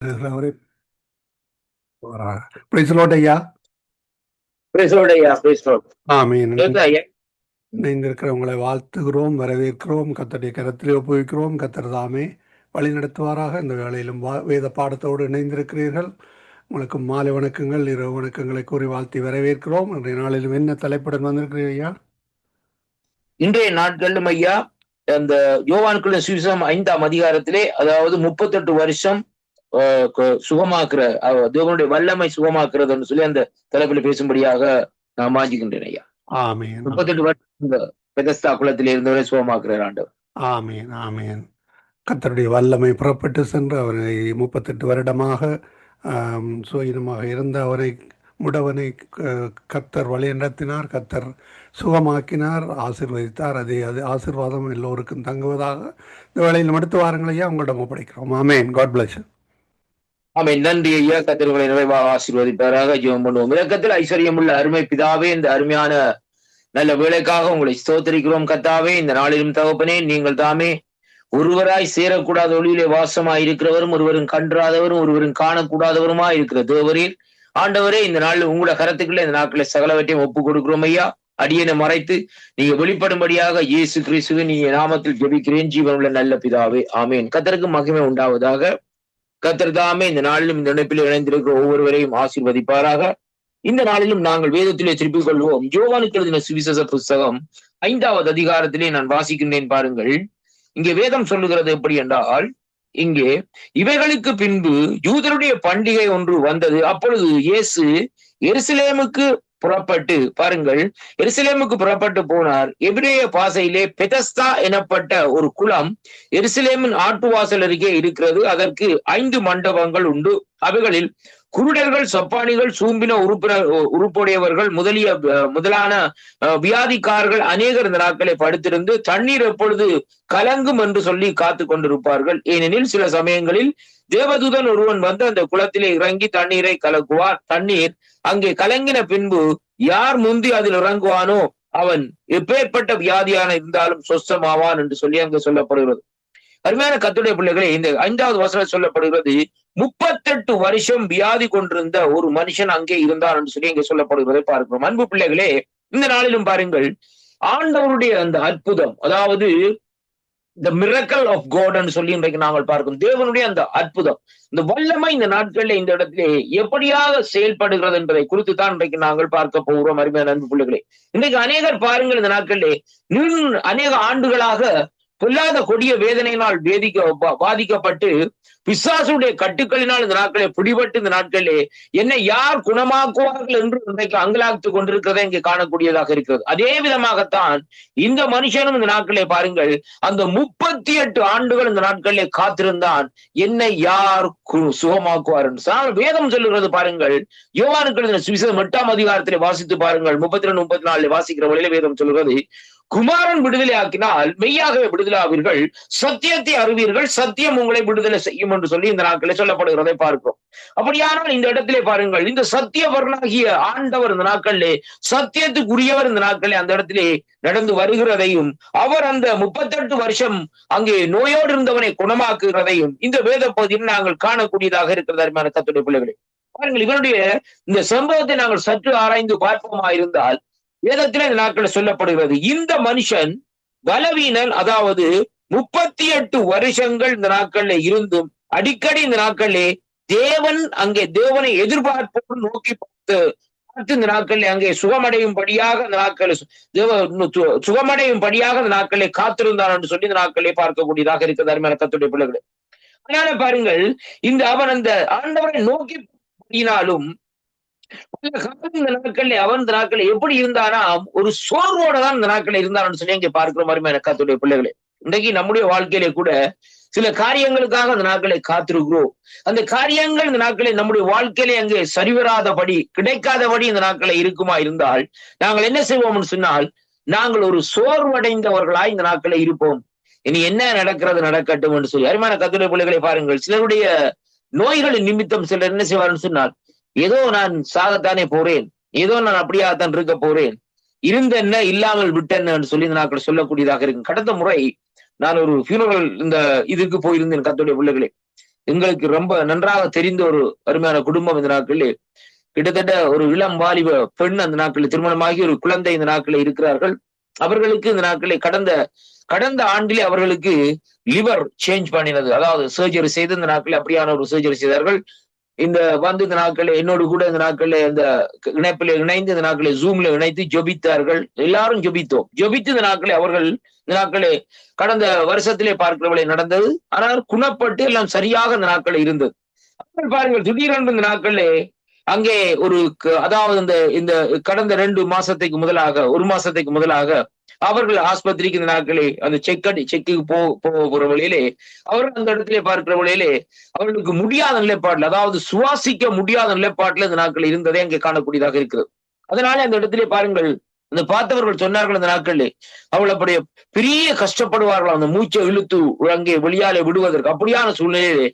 அவரே price Lord ஐயா. ஆமென். இணைந்திருக்கிறவங்களை வாழ்த்துகிறோம், வரவேற்கிறோம், கர்த்தருடைய கரத்திலே ஒப்புவிக்கிறோம். கர்த்தர் தாமே வழி நடத்துவாராக. இந்த வேளையிலும் வேத பாடத்தோடு இணைந்திருக்கிறீர்கள். உங்களுக்கு மாலை வணக்கங்கள், இரவு வணக்கங்களை கூறி வாழ்த்தி வரவேற்கிறோம். இன்றைய நாளிலும் என்ன தலைப்புடன் வந்திருக்கிறீர்கள் ஐயா? இன்றைய நாட்களிலும் ஐயா, அந்த யோவானுக்குள்ள சுவிசேஷம் 5ஆம் அதிகாரத்திலே, அதாவது 38 வருஷம் சுகமாக்குற தேவனுடைய வல்லமை சுகமாக்குறதுன்னு சொல்லி அந்த தலைப்பில் பேசும்படியாக நான் வாஞ்சிக்கின்றேன் ஐயா. ஆமென். 38 வருஷம் பெதஸ்தா குளத்திலே இருந்தவரை சுகமாக்குறார் ஆண்டவர். ஆமென், ஆமென். கர்த்தருடைய வல்லமை புறப்பட்டு சென்று அவரை 38 வருடமாக சுயினமாக இருந்த அவரை முடவனை கர்த்தர் வழி நடத்தினார், கர்த்தர் சுகமாக்கினார், ஆசீர்வதித்தார். அது ஆசீர்வாதம் எல்லோருக்கும் தங்குவதாக இந்த வேளையில் அடுத்து வாரங்களையா உங்களிடம் ஒப்படைக்கிறோம். ஆமென். God plus. ஆமென். நன்றி ஐயா. கர்த்தர்களை நிறைவாக ஆசீர்வதிப்பாராக. ஜெபம் பண்ணுவோம். இரக்கத்தில் ஐஸ்வர்யம் உள்ள அருமை பிதாவே, இந்த அருமையான நல்ல வேலைக்காக உங்களை ஸ்தோத்திரிக்கிறோம் கர்த்தாவே. இந்த நாளிலும் தகப்பனே, நீங்கள் தாமே ஒருவராய் சேரக்கூடாத ஒளியிலே வாசமாய் இருக்கிறவரும், ஒருவரும் கன்றாதவரும், ஒருவரும் காணக்கூடாதவருமாய் இருக்கிற தேவரீர் ஆண்டவரே, இந்த நாளில் உங்களோட கரத்துக்குள்ள இந்த நாட்களை சகலவற்றையும் ஒப்பு கொடுக்கிறோம் ஐயா. அடியனை மறைத்து நீங்க வெளிப்படும்படியாக இயேசு கிறிஸ்துவின் நீங்க நாமத்தில் ஜெபிக்கிறேன் ஜீவனுள்ள நல்ல பிதாவே. ஆமேன். கர்த்தருக்கு மகிமை உண்டாவதாக. கர்த்தர் தாமே இந்த நாளிலும் இந்த இணைப்பில் இணைந்திருக்கிற ஒவ்வொருவரையும் ஆசீர்வதிப்பாராக. இந்த நாளிலும் நாங்கள் வேதத்திலே திருப்பிக் கொள்வோம். யோவானுக்கு எழுதின சுவிசேஷ புஸ்தகம் 5ஆவது அதிகாரத்திலே நான் வாசிக்கின்றேன் பாருங்கள். இங்கே வேதம் சொல்லுகிறது எப்படி என்றால், இங்கே இவைகளுக்கு பின்பு யூதருடைய பண்டிகை ஒன்று வந்தது. அப்பொழுது இயேசு எருசலேமுக்கு புறப்பட்டு, பாருங்கள், எருசலேமுக்கு புறப்பட்டு போனார். எபிரேய பாசையிலே பெதஸ்தா எனப்பட்ட ஒரு குளம் எருசலேமின் ஆட்டுவாசல் அருகே இருக்கிறது. அதற்கு 5 மண்டபங்கள் உண்டு. அவைகளில் குருடர்கள், சப்பானிகள், சூம்பின உறுப்புடையவர்கள் முதலான வியாதிக்காரர்கள் அநேகர் இந்த நாட்களை படுத்திருந்து தண்ணீர் எப்பொழுது கலங்கும் என்று சொல்லி காத்து கொண்டிருப்பார்கள். ஏனெனில் சில சமயங்களில் தேவதூதன் ஒருவன் வந்து அந்த குளத்திலே இறங்கி தண்ணீரை கலக்குவார். தண்ணீர் அங்கே கலங்கின பின்பு யார் முந்தி அதில் இறங்குவானோ அவன் எப்பேற்பட்ட வியாதியான இருந்தாலும் சொஸ்தமாவான் என்று சொல்லி அங்கு சொல்லப்படுகிறது. அருமையான கர்த்தருடைய பிள்ளைகளே, இந்த 5வது வசனம் சொல்லப்படுகிறது, 38 வருஷம் வியாதி கொண்டிருந்த ஒரு மனுஷன் அங்கே இருந்தார் என்று சொல்லி இங்கே சொல்லப்படுகிறதை பார்க்கிறோம். அன்பு பிள்ளைகளே, இந்த நாளிலும் பாருங்கள், ஆண்டவருடைய அந்த அற்புதம், அதாவது the miracle of God என்று சொல்லி இன்றைக்கு நாங்கள் பார்க்கிறோம். தேவனுடைய அந்த அற்புதம், இந்த வல்லமை இந்த நாட்களில் இந்த இடத்திலே எப்படியாக செயல்படுகிறது என்பதை குறித்து தான் இன்றைக்கு நாங்கள் பார்க்க போகிறோம். அருமையான அன்பு பிள்ளைகளே, இன்றைக்கு அநேகர் பாருங்கள், இந்த நாட்களிலே அநேக ஆண்டுகளாக பொல்லாத கொடிய வேதனையினால் பாதிக்கப்பட்டு பிசாசுடைய கட்டுக்களினால் இந்த நாட்களே பிடிபட்டு இந்த நாட்களே என்னை யார் குணமாக்குவார்கள் என்று இன்றைக்கு அங்கலாய்த்து கொண்டிருக்கிறதை இங்கே காணக்கூடியதாக இருக்கிறது. அதே விதமாகத்தான் இந்த மனுஷனும் இந்த நாட்களே பாருங்கள், அந்த 38 ஆண்டுகள் இந்த நாட்களிலே காத்திருந்தான், என்னை யார் சுகமாக்குவார் என்று. வேதம் சொல்லுகிறது பாருங்கள், யோவானுக்கு எழுதின சுவிசேஷம் 8ஆம் அதிகாரத்திலே வாசித்து பாருங்கள், 32, 34 வாசிக்கிற வழியில வேதம் சொல்லுகிறது, குமாரன் விடுதலை ஆக்கினால் மெய்யாகவே விடுதலை ஆவீர்கள், சத்தியத்தை அறிவீர்கள், சத்தியம் உங்களை விடுதலை செய்யும் என்று சொல்லி இந்த நாட்களே சொல்லப்படுகிறதை பார்க்கிறோம். அப்படியானால் இந்த இடத்திலே பாருங்கள், இந்த சத்தியவரனாகிய ஆண்டவர் இந்த நாட்களிலே சத்தியத்துக்குரியவர் இந்த நாட்களே அந்த இடத்திலே நடந்து வருகிறதையும், அவர் அந்த 38 வருஷம் அங்கே நோயோடு இருந்தவனை குணமாக்குகிறதையும் இந்த வேத பகுதியில் நாங்கள் காணக்கூடியதாக இருக்கிறது. அருமையான கர்த்தருடைய பிள்ளைகளே, பாருங்கள், இவருடைய இந்த சம்பவத்தை நாங்கள் சற்று ஆராய்ந்து பார்ப்போமா இருந்தால், வேதத்திலே இந்த நாட்களில் சொல்லப்படுகிறது, இந்த மனுஷன் பலவீனன், அதாவது 38 வருஷங்கள் இந்த நாட்கள்ல இருந்தும் அடிக்கடி இந்த நாட்களிலே தேவனை எதிர்பார்ப்போடு நோக்கி பார்த்து இந்த நாட்களில் அங்கே சுகமடையும்படியாக அந்த நாட்களில் சுகமடையும்படியாக அந்த நாட்களை காத்திருந்தான் என்று சொல்லி இந்த நாட்களை பார்க்கக்கூடியதாக இருக்கிறது. அருமையான கர்த்தருடைய பிள்ளைகளே, அதனால பாருங்கள், இந்த அவன் அந்த ஆண்டவரை நோக்கி பண்ணினாலும் இந்த நாட்கள்ல அவன் இந்த நாட்கள் எப்படி இருந்தானா ஒரு சோர்வோட தான் இந்த நாட்கள் இருந்தான்னு சொல்லி இங்க பார்க்கிறோம். அருமையான கர்த்தருடைய பிள்ளைகளே, இன்றைக்கு நம்முடைய வாழ்க்கையிலே கூட சில காரியங்களுக்காக அந்த நாட்களை காத்திருக்கிறோம். அந்த காரியங்கள் இந்த நாட்களை நம்முடைய வாழ்க்கையிலே அங்கே சரிவராதபடி கிடைக்காதபடி இந்த நாட்களை இருக்குமா இருந்தால் நாங்கள் என்ன செய்வோம்னு சொன்னால், நாங்கள் ஒரு சோர்வடைந்தவர்களாய் இந்த நாட்களை இருப்போம். இனி என்ன நடக்கிறது நடக்கட்டும் என்று சொல்லி. அருமையான கர்த்தருடைய பிள்ளைகளை பாருங்கள், சிலருடைய நோய்களின் நிமித்தம் சிலர் என்ன செய்வார்னு சொன்னால், ஏதோ நான் சாகத்தானே போறேன், ஏதோ நான் அப்படியாகத்தான் இருக்க போறேன், இருந்தென்ன இல்லாமல் விட்டேன்னு சொல்லி இந்த நாட்கள் சொல்லக்கூடியதாக இருக்கு. கடந்த முறை நான் ஒரு ஃபியூனரல் இந்த இதுக்கு போயிருந்தேன் கர்த்தருடைய பிள்ளைகளே. எங்களுக்கு ரொம்ப நன்றாக தெரிந்த ஒரு அருமையான குடும்பம் இந்த நாட்களில் கிட்டத்தட்ட ஒரு இளம் வாலிப பெண் அந்த நாட்களில் திருமணமாகி ஒரு குழந்தை இந்த நாட்களில் இருக்கிறார்கள். அவர்களுக்கு இந்த நாட்களில் கடந்த ஆண்டிலே அவர்களுக்கு லிவர் சேஞ்ச் பண்ணினது, அதாவது சர்ஜரி செய்து இந்த நாட்களில் அப்படியான ஒரு சர்ஜரி செய்தார்கள். இந்த நாட்களில் என்னோடு கூட இந்த நாட்களில் இந்த இணைப்பில் இணைந்து இந்த நாட்களில் ஜூம்ல இணைத்து ஜொபித்தார்கள். எல்லாரும் ஜொபித்து இந்த நாட்களில் அவர்கள் இந்த நாட்களே கடந்த வருஷத்திலே பார்க்கிறவளை நடந்தது. ஆனால் குணப்பட்டு எல்லாம் சரியாக இந்த நாட்களில் இருந்தது. பாருங்கள், திடீரென்று இந்த நாட்களிலே அங்கே ஒரு அதாவது இந்த கடந்த 2 மாசத்துக்கு முதலாக 1 மாசத்துக்கு முதலாக அவர்கள் ஆஸ்பத்திரிக்கு இந்த நாட்களே அந்த செக்கு போகிற வழியிலே அவர்கள் அந்த இடத்திலே பார்க்கிற வழியிலே அவர்களுக்கு முடியாத நிலைப்பாட்டில், அதாவது சுவாசிக்க முடியாத நிலைப்பாட்டில் இந்த நாட்கள் இருந்ததே அங்கே காணக்கூடியதாக இருக்கிறது. அதனாலே அந்த இடத்திலே பாருங்கள், அந்த பார்த்தவர்கள் சொன்னார்கள் அந்த நாட்களிலே அவள் அப்படியே பெரிய கஷ்டப்படுவார்கள் அந்த மூச்சை இழுத்து அங்கே வெளியாலே விடுவதற்கு. அப்படியான சூழ்நிலையிலே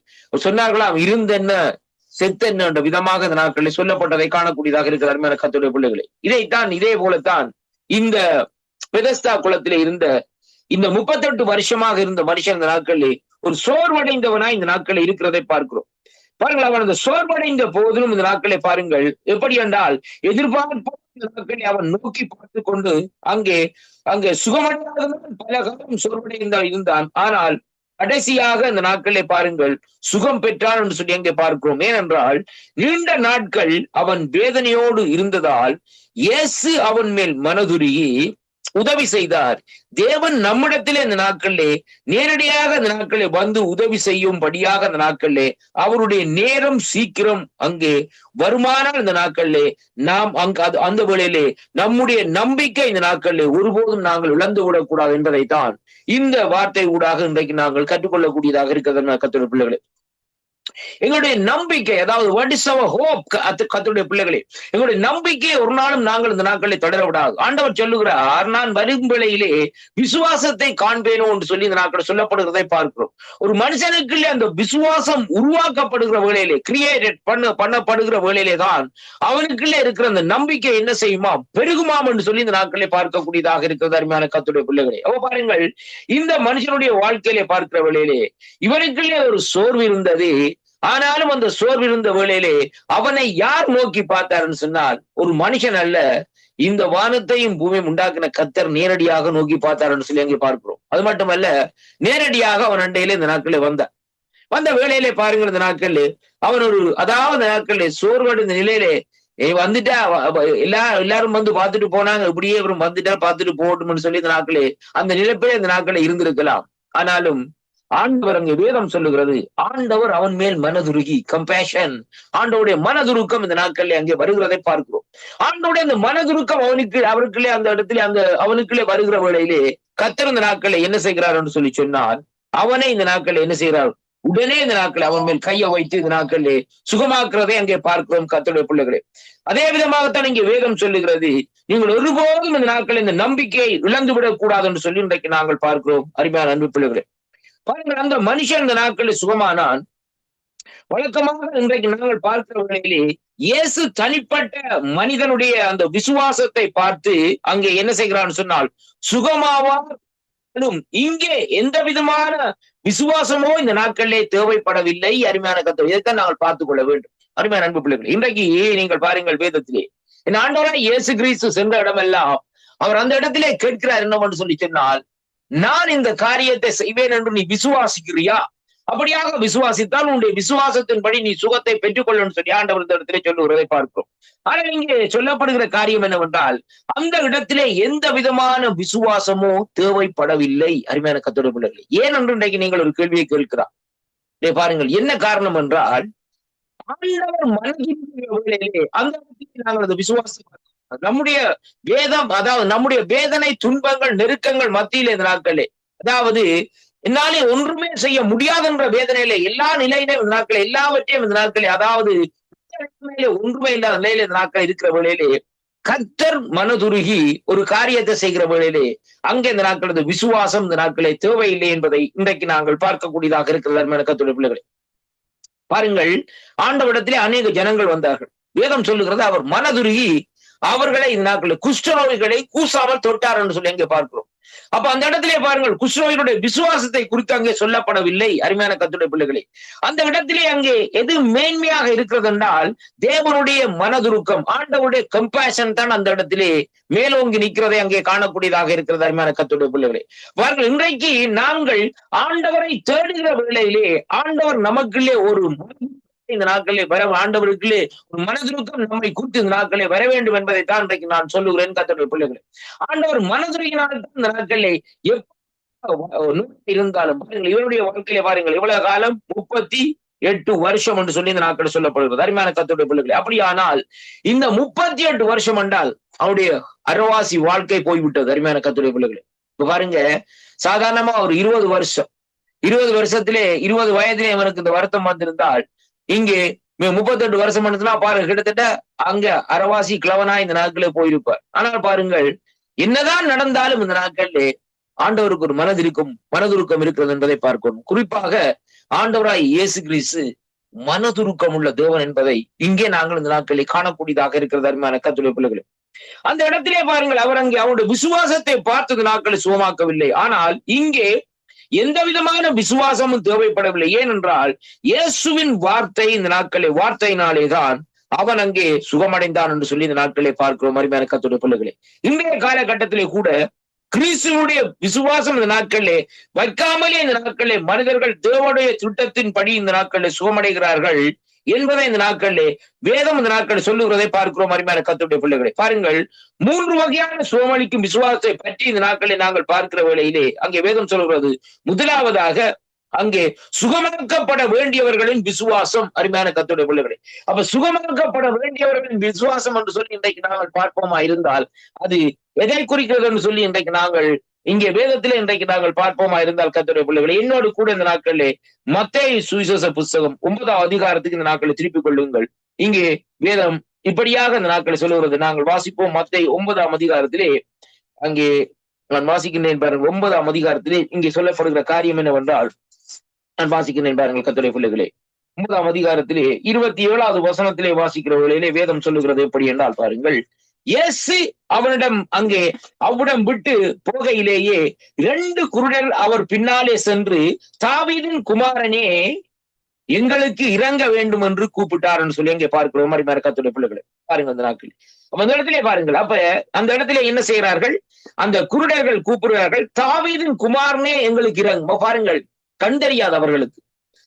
சொன்னார்களாம், இருந்தென்ன செத்தென்ன என்ற விதமாக இந்த நாட்களில் சொல்லப்பட்டதை காணக்கூடியதாக இருக்கிற அருமையான கர்த்தருடைய பிள்ளைகளே, இதே போலத்தான் இந்த பெதஸ்தா குளத்திலே இருந்த இந்த 38 வருஷமாக இருந்த மனுஷன் இந்த நாட்களிலே ஒரு சோர்வடைந்தவனாய் இந்த நாட்களில் இருக்கிறதை பார்க்கிறோம். பாருங்கள், அவன் அந்த சோர்வடைந்த போதிலும் இந்த நாட்களை பாருங்கள் எப்படி என்றால் எதிர்பார்ப்பு நாட்களை அவன் நோக்கி பார்த்து கொண்டு அங்கே சுகமடையாதவன் பல காலம் சோர்வடைந்த இருந்தான். ஆனால் கடைசியாக இந்த நாட்களை பாருங்கள் சுகம் பெற்றான் என்று சொல்லி அங்கே பார்க்கிறோம். ஏனென்றால் நீண்ட நாட்கள் அவன் வேதனையோடு இருந்ததால் இயேசு அவன் மேல் மனதுருகி உதவி செய்தார். தேவன் நம்மிடத்திலே இந்த நாட்களிலே நேரடியாக இந்த நாட்களிலே வந்து உதவி செய்யும்படியாக இந்த நாட்களிலே அவருடைய நேரம் சீக்கிரம் அங்கே வருமானால் இந்த நாட்களிலே நாம் அந்த வேளையிலே நம்முடைய நம்பிக்கை இந்த நாட்களிலே ஒருபோதும் நாங்கள் இழந்து விடக்கூடாது என்பதைத்தான் இந்த வார்த்தை ஊடாக இன்றைக்கு நாங்கள் கற்றுக்கொள்ளக்கூடியதாக இருக்கிறது கர்த்தருடைய பிள்ளைகளே. எங்களுடைய நம்பிக்கை, அதாவது வாட் இஸ் அவர் ஹோப், கர்த்தருடைய பிள்ளைகளே, எங்களுடைய நம்பிக்கையை ஒரு நாளும் நாங்கள் இந்த நாட்களை தொடர விடாது. ஆண்டவர் சொல்லுகிறார், நான் வரும் வேளையிலே விசுவாசத்தை காண்பேனோ என்று சொல்லி இந்த நாட்கள் சொல்லப்படுகிறதை பார்க்கிறோம். ஒரு மனுஷனுக்குள்ளே அந்த விசுவாசம் உருவாக்கப்படுகிற வேளையிலே, கிரியேட்டட் பண்ணப்படுகிற வேளையிலே தான் அவனுக்குள்ளே இருக்கிற அந்த நம்பிக்கை என்ன செய்யுமாம், பெருகுமாம் என்று சொல்லி இந்த நாட்களை பார்க்கக்கூடியதாக இருக்கிறது அருமையான கர்த்தருடைய பிள்ளைகளே. அவ பாருங்கள், இந்த மனுஷனுடைய வாழ்க்கையிலே பார்க்கிற வேளையிலே இவனுக்குள்ளே ஒரு சோர்வு இருந்தது. ஆனாலும் அந்த சோர்வு இருந்த வேளையிலே அவனை யார் நோக்கி பார்த்தார்ன்னு சொன்னால் ஒரு மனுஷன் அல்ல, இந்த வானத்தையும் பூமியும் உண்டாக்கின கர்த்தர் நேரடியாக நோக்கி பார்த்தார்ன்னு சொல்லி அங்கே பார்க்கிறோம். அது மட்டுமல்ல, நேரடியாக அவன் அண்டையிலே இந்த நாட்களில் வந்த வேளையிலே பாருங்கள், இந்த நாட்களில் அவன் அதாவது நாட்களிலே சோர்வடைந்த நிலையிலே வந்துட்டா எல்லாரும் வந்து பார்த்துட்டு போனாங்க, இப்படியே இவரும் வந்துட்டா பார்த்துட்டு போகட்டும்னு சொல்லி இந்த நாட்களே அந்த நிலைப்பிலே இந்த நாட்களை இருந்திருக்கலாம். ஆனாலும் ஆண்டவர் அங்கே வேதம் சொல்லுகிறது, ஆண்டவர் அவன் மேல் மனதுருகி, கம்பேஷன், ஆண்டவருடைய மனதுருக்கம் இந்த நாட்களில் அங்கே வருகிறதை பார்க்கிறோம். ஆண்டவருடைய அந்த மனதுருக்கம் அவருக்குள்ளே அந்த இடத்துல அவனுக்குள்ளே வருகிற வேளையிலே கர்த்தர் இந்த நாட்களை என்ன செய்கிறார் என்று சொல்லி சொன்னால் அவனை இந்த நாட்களை என்ன செய்கிறார், உடனே இந்த நாட்களை அவன் மேல் கையை வைத்து இந்த நாட்களிலே சுகமாக்குறதை அங்கே பார்க்கிறோம் கர்த்தருடைய பிள்ளைகளே. அதே விதமாகத்தான் இங்கே வேதம் சொல்லுகிறது, நீங்கள் ஒருபோதும் இந்த நாட்கள் இந்த நம்பிக்கையை இழந்து விடக் கூடாது என்று சொல்லி இன்றைக்கு நாங்கள் பார்க்கிறோம் அருமையான அன்பு பிள்ளைகளே. பாருங்கள், அந்த மனுஷன் இந்த நாட்களில் சுகமானான். வழக்கமாக இன்றைக்கு நாங்கள் பார்க்கிற வேளையிலே இயேசு தனிப்பட்ட மனிதனுடைய அந்த விசுவாசத்தை பார்த்து அங்கே என்ன செய்கிறான்னு சொன்னால் சுகமாவாலும் இங்கே எந்த விதமான விசுவாசமோ இந்த நாட்களிலே தேவைப்படவில்லை அருமையான கர்த்தர். இதைத்தான் நாங்கள் பார்த்துக் கொள்ள வேண்டும் அருமையான அன்பு பிள்ளைகள். இன்றைக்கு நீங்கள் பாருங்கள், வேதத்திலே என் ஆண்டவராய் இயேசு கிறிஸ்து சென்ற இடமெல்லாம் அவர் அந்த இடத்திலே கேட்கிறார் என்னவென்று சொல்லி சொன்னால், நான் இந்த காரியத்தை செய்வேன் என்று நீ விசுவாசிக்கிறியா? அப்படியாக விசுவாசித்தால் உன்னுடைய விசுவாசத்தின்படி நீ சுகத்தை பெற்றுக்கொள்ளணும்னு சொல்லி ஆண்டவர் இந்த இடத்திலே சொல்லுகிறதை பார்க்கிறோம். ஆனால் இங்கே சொல்லப்படுகிற காரியம் என்னவென்றால் அந்த இடத்திலே எந்த விதமான விசுவாசமோ தேவைப்படவில்லை அருமையான கர்த்தருடைய பிள்ளைகளே. ஏன் என்று இன்றைக்கு நீங்கள் ஒரு கேள்வியை கேட்கிறார். பாருங்கள், என்ன காரணம் என்றால் ஆண்டவர் மனதிலே அந்த இடத்திலே நாங்கள் அந்த விசுவாசம் நம்முடைய வேதம், அதாவது நம்முடைய வேதனை, துன்பங்கள், நெருக்கங்கள் மத்தியில இந்த நாட்களே, அதாவது என்னாலே ஒன்றுமே செய்ய முடியாது என்ற வேதனையில எல்லா நிலையிலும் இந்த நாட்களை எல்லாவற்றையும் இந்த நாட்களே, அதாவது ஒன்றுமே இல்லாத நிலையில இந்த நாட்கள் இருக்கிற வேளையிலே கர்த்தர் மனதுருகி ஒரு காரியத்தை செய்கிற வேளையிலே அங்கே இந்த நாட்களது விசுவாசம் இந்த நாட்களை தேவையில்லை என்பதை இன்றைக்கு நாங்கள் பார்க்கக்கூடியதாக இருக்கிற கர்த்தருடைய பிள்ளைகளே. பாருங்கள், ஆண்டவரிடத்திலே அநேக ஜனங்கள் வந்தார்கள். வேதம் சொல்லுகிறது அவர் மனதுருகி அவர்களை இந்த நாட்களில் குஷ்டநோய்களை கூசாமல் தொட்டார் என்று சொல்லி அங்கே பார்க்கிறோம். அப்ப அந்த இடத்திலே பாருங்கள், குஷ்ரோகினுடைய விசுவாசத்தை குறித்து அங்கே சொல்லப்படவில்லை. அருமையான கர்த்தருடைய பிள்ளைகளே, அந்த இடத்திலே அங்கே எது மேன்மையாக இருக்கிறது என்றால் தேவனுடைய மனதுருக்கம், ஆண்டவருடைய கம்பேஷன் தான் அந்த இடத்திலே மேலோங்கி நிற்கிறதை அங்கே காணக்கூடியதாக இருக்கிறது. அருமையான கர்த்தருடைய பிள்ளைகளே, பாருங்கள், இன்றைக்கு நாங்கள் ஆண்டவரை தேடுகிற வேளையிலே ஆண்டவர் நமக்குள்ளே ஒரு இந்த நாட்களே வர, ஆண்டவருக்குள்ளே ஒரு மனதுருக்கம் நம்மை குறித்து இந்த நாட்களே வர வேண்டும் என்பதைத்தான் இன்றைக்கு நான் சொல்லுகிறேன். கர்த்தருடைய பிள்ளைகளே, ஆண்டவர் மனதுருகினால் இந்த நாட்களே இருந்தாலும் பாருங்கள், இவருடைய வாழ்க்கையில பாருங்கள், இவ்வளவு காலம் 38 வருஷம் என்று சொல்லி இந்த நாட்கள் சொல்லப்படுகிறது. அருமையான கர்த்தருடைய பிள்ளைகளே, அப்படியானால் இந்த 38 வருஷம் என்றால் அவருடைய அரைவாசி வாழ்க்கை போய்விட்டது. அருமையான கர்த்தருடைய பிள்ளைகளே, இப்ப பாருங்க, சாதாரணமா ஒரு 20 வருஷம், 20 வருஷத்திலே 20 வயதிலே அவனுக்கு இந்த வருத்தம் வந்திருந்தால், இங்கே 38 வருஷம் இருந்துச்சுன்னா பாருங்க, கிட்டத்தட்ட அங்க அரைவாசி கிழவனா இந்த நாட்களே போயிருப்பார். ஆனால் பாருங்கள், என்னதான் நடந்தாலும் இந்த நாட்களிலே ஆண்டவருக்கு ஒரு மனதுருக்கம் இருக்கிறது என்பதை பார்க்கணும். குறிப்பாக ஆண்டவராய் இயேசு கிறிஸ்து மனதுருக்கம் உள்ள தேவன் என்பதை இங்கே நாங்கள் இந்த நாட்களில் காணக்கூடியதாக இருக்கிறது. அருமையான கர்த்தருடைய பிள்ளைகளே, அந்த இடத்திலே பாருங்கள், அவர் அங்கே அவருடைய விசுவாசத்தை பார்த்து நாட்களை சுகமாக்கவில்லை. ஆனால் இங்கே எந்த விதமான விசுவாசமும் தேவைப்படவில்லை. ஏனென்றால் இயேசுவின் வார்த்தை இந்த நாட்களே, வார்த்தையினாலேதான் அவன் அங்கே சுகமடைந்தான் என்று சொல்லி இந்த நாட்களே பார்க்கிறோம். அருமையான கர்த்தருடைய பிள்ளைகளே, இன்றைய காலகட்டத்திலே கூட கிறிஸ்துவனுடைய விசுவாசம் இந்த நாட்களிலே வைக்காமலே இந்த நாட்களிலே மனிதர்கள் தேவனுடைய திட்டத்தின்படி இந்த நாட்களிலே சுகமடைகிறார்கள் என்பதை இந்த நாட்களிலே வேதம் இந்த நாட்களில் சொல்லுகிறதை பார்க்கிறோம். அருமையான கர்த்தருடைய பிள்ளைகளே, பாருங்கள், 3 வகையான சுகமளிக்கும் விசுவாசத்தை பற்றி இந்த நாட்களை நாங்கள் பார்க்கிற வேளையிலே அங்கே வேதம் சொல்கிறது, முதலாவதாக அங்கே சுகமாக்கப்பட வேண்டியவர்களின் விசுவாசம். அருமையான கர்த்தருடைய பிள்ளைகளே, அப்ப சுகமாக்கப்பட வேண்டியவர்களின் விசுவாசம் என்று சொல்லி இன்றைக்கு நாங்கள் பார்ப்போமா இருந்தால் அது எதை குறிக்கிறது என்று சொல்லி இன்றைக்கு நாங்கள் இங்கே வேதத்திலே இன்றைக்கு நாங்கள் பார்ப்போமா இருந்தால், கர்த்தருடைய பிள்ளைகளே, என்னோடு கூட இந்த நாட்களிலே மத்தேயு சுவிசேஷ புஸ்தகம் 9ஆம் அதிகாரத்துக்கு இந்த நாட்களை திருப்பிக் கொள்ளுங்கள். இங்கே வேதம் இப்படியாக இந்த நாட்களை சொல்லுகிறது. நாங்கள் வாசிப்போம். மத்தேயு 9ஆம் அதிகாரத்திலே அங்கே நான் வாசிக்கின்றேன் பாருங்கள். 9ஆம் அதிகாரத்திலே இங்கே சொல்லப்படுகிற காரியம் என்னவென்றால், நான் வாசிக்கிறேன் பாருங்கள் கர்த்தருடைய பிள்ளைகளே, 9ஆம் அதிகாரத்திலே 27வது வசனத்திலே வாசிக்கிற வேளையிலே வேதம் சொல்லுகிறது எப்படி என்றால், பாருங்கள், இயேசு அவனிடம் அங்கே அவ்விடம் விட்டு போகையிலேயே 2 குருடர் அவர் பின்னாலே சென்று, தாவீதின் குமாரனே, எங்களுக்கு இறங்க வேண்டும் என்று கூப்பிட்டார்ன்னு சொல்லி அங்கே பார்க்கிறோம். மாதிரி கர்த்தருடைய பிள்ளைகளை பாருங்க, அந்த நாட்கள் அந்த இடத்திலே பாருங்கள். அப்ப அந்த இடத்திலே என்ன செய்கிறார்கள்? அந்த குருடர்கள் கூப்பிடுகிறார்கள், தாவீதின் குமாரனே எங்களுக்கு இறங்க. பாருங்கள், கண்டறியாது அவர்களுக்கு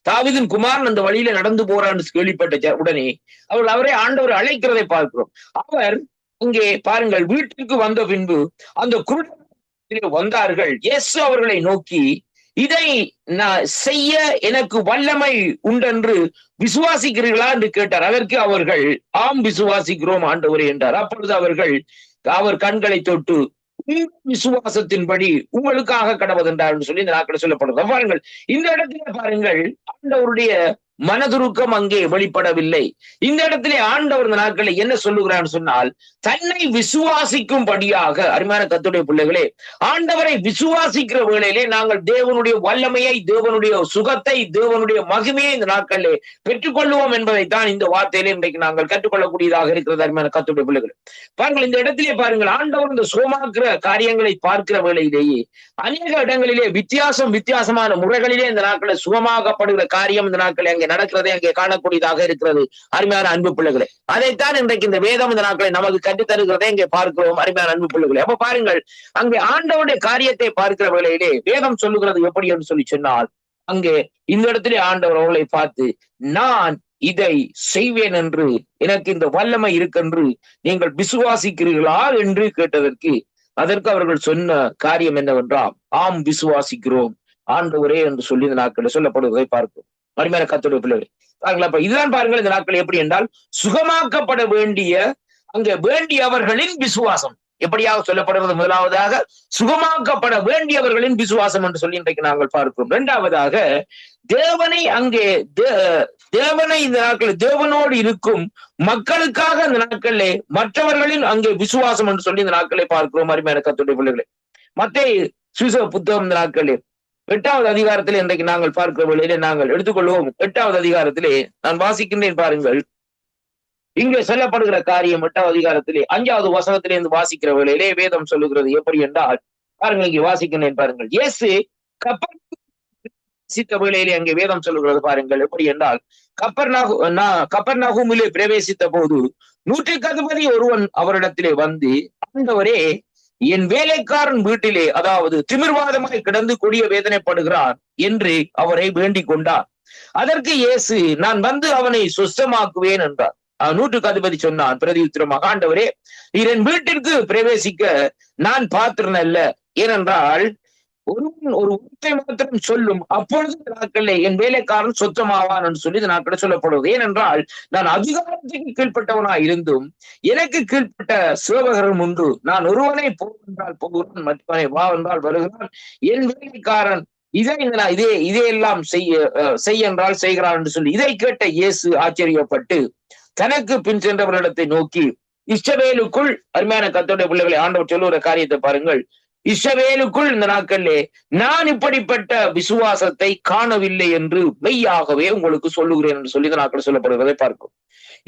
தாவீதின் குமாரன் அந்த வழியில நடந்து போறான்னு கேள்விப்பட்ட உடனே அவர்கள் அவரை ஆண்டவர் அழைக்கிறதை பார்க்கிறோம். அவர் அங்கே பாருங்கள், வீட்டிற்கு வந்த பின்பு அந்த குருடர்கள் வந்தார்கள். இயேசு அவர்களை நோக்கி, இதை நான் செய்ய எனக்கு வல்லமை உண்டென்று விசுவாசிக்கிறீர்களா என்று கேட்டார். அதற்கு அவர்கள், ஆம் விசுவாசிக்கிறோம் ஆண்டவரே என்றார். அப்பொழுது அவர் கண்களை தொட்டு, விசுவாசத்தின்படி உங்களுக்காக கடவுதென்றார் சொல்லி இந்த நாட்களை சொல்லப்படுறது. பாருங்கள், இந்த இடத்துல பாருங்கள், ஆண்டவருடைய மனதுருக்கம் அங்கே வெளிப்படவில்லை. இந்த இடத்திலே ஆண்டவர் இந்த நாட்களை என்ன சொல்லுகிறான்னு சொன்னால், தன்னை விசுவாசிக்கும்படியாக, அருமையான கர்த்தருடைய பிள்ளைகளே, ஆண்டவரை விசுவாசிக்கிற வேளையிலே நாங்கள் தேவனுடைய வல்லமையை, தேவனுடைய சுகத்தை, தேவனுடைய மகிமையை இந்த நாட்களிலே பெற்றுக்கொள்வோம் என்பதைத்தான் இந்த வார்த்தையிலே இன்றைக்கு நாங்கள் கற்றுக்கொள்ளக்கூடியதாக இருக்கிறது. அருமையான கர்த்தருடைய பிள்ளைகளே, பாருங்கள், இந்த இடத்திலே பாருங்கள், ஆண்டவர் இந்த சுகமாக்குற காரியங்களை பார்க்கிற வேளையிலேயே அநேக இடங்களிலே வித்தியாசமான முறைகளிலே இந்த நாட்களில் சுகமாகப்படுகிற காரியம் இந்த நாட்களை அங்கே நடக்கிறதை அங்கே காணக்கூடியதாக இருக்கிறது. அருமையான அன்பு பிள்ளைகளே, அதைத்தான் இன்றைக்கு இந்த வேதம் இந்த நாட்களை நமக்கு கற்றுத் தருகிறதை இங்கே பார்க்கிறோம். அருமையான அன்பு பிள்ளைகளே, அப்ப பாருங்கள், அங்கே ஆண்டவருடைய காரியத்தை பார்க்கிற வேளையிலே வேதம் சொல்லுகிறது எப்படி என்று சொல்லி சொன்னால், அங்கே இந்த இடத்திலே ஆண்டவர் அவர்களை பார்த்து, நான் இதை செய்வேன் என்று, எனக்கு இந்த வல்லமை இருக்கென்று நீங்கள் விசுவாசிக்கிறீர்களா என்று கேட்டதற்கு, அதற்கு அவர்கள் சொன்ன காரியம் என்னவென்றால், ஆம் விசுவாசிக்கிறோம் ஆண்டவரே என்று சொல்லி இந்த நாட்களில் சொல்லப்படுவதை பார்க்கிறோம். அருமையான கர்த்தருடைய பிள்ளைகளே, பாருங்கள், அப்ப இதுதான் பாருங்கள், இந்த நாட்கள் எப்படி என்றால், சுகமாக்கப்பட வேண்டியவர்களின் விசுவாசம் எப்படியாக சொல்லப்படுகிறது. முதலாவதாக சுகமாக்கப்பட வேண்டியவர்களின் விசுவாசம் என்று சொல்லி இன்றைக்கு நாங்கள் பார்க்கிறோம். இரண்டாவதாக தேவனை இந்த நாட்களில் தேவனோடு இருக்கும் மக்களுக்காக இந்த நாட்களிலே மற்றவர்களின் அங்கே விசுவாசம் என்று சொல்லி இந்த நாட்களை பார்க்கிறோம். அருமையான கர்த்தருடைய பிள்ளைகளே, மத்தேயு சுவிசேஷ புத்தகம் இந்த நாட்களிலே 8வது அதிகாரத்திலே இன்றைக்கு நாங்கள் பார்க்கிற வேளையிலே நாங்கள் எடுத்துக்கொள்வோம். 8வது அதிகாரத்திலே நான் வாசிக்கின்றேன் பாருங்கள். இங்கே சொல்லப்படுகிற காரியம் 8வது அதிகாரத்திலே 5வது வசனத்திலே இருந்து வாசிக்கிற வேளையிலே வேதம் சொல்லுகிறது எப்படி என்றால், பாருங்கள், இங்கே வாசிக்கிறேன் பாருங்கள். இயேசு கப்பர் வேளையிலே அங்கே வேதம் சொல்லுகிறது பாருங்கள். எப்படி என்றால், கப்பர்நகூமிலே பிரவேசித்த போது 100க்கு அதிபதி ஒருவன் அவரிடத்திலே வந்து, ஆண்டவரே, என் வேலைக்காரன் வீட்டிலே, அதாவது திமிர்வாதமாய் கிடந்து கொடிய வேதனைப்படுகிறான் என்று அவரை வேண்டிக் கொண்டார். அதற்கு இயேசு, நான் வந்து அவனை சுஸ்தமாக்குவேன் என்றார். 100க்கு அதிபதி சொன்னான் பிரதியுத்தரமாக, ஆண்டவரே, என் வீட்டிற்கு பிரவேசிக்க நான் பாத்திரன் அல்ல. ஏனென்றால் ஒருவன் ஒரு வார்த்தை மாத்திரம் சொல்லும், அப்பொழுது நாட்களிலே என் வேலைக்காரன் சுத்தமாவான் என்று சொல்லி நாட்களில் சொல்லப்படுவது. ஏனென்றால் நான் அதிகாரத்துக்கு கீழ்பட்டவனாய் இருந்தும் எனக்கு கீழ்பட்ட சேவகரும் உண்டு. நான் ஒருவனை போ என்றால் போகிறான், மற்றவனை வா என்றால் வருகிறான். என் வேலைக்காரன் இதையெல்லாம் செய்ய என்றால் செய்கிறான் என்று சொல்லி இதை கேட்ட இயேசு ஆச்சரியப்பட்டு தனக்கு பின் சென்றவர்களிடத்தை நோக்கி, இஸ்ரவேலுக்குள், அருமையான கர்த்தருடைய பிள்ளைகளை, ஆண்டவர் சொல்லுகிற காரியத்தை பாருங்கள், இஸ்ரவேலுக்குள் இந்த நாட்களிலே நான் இப்படிப்பட்ட விசுவாசத்தை காணவில்லை என்று மெய்யாகவே உங்களுக்கு சொல்லுகிறேன் என்று சொல்லி இந்த நாட்கள் சொல்லப்படுவதை பார்க்கும்.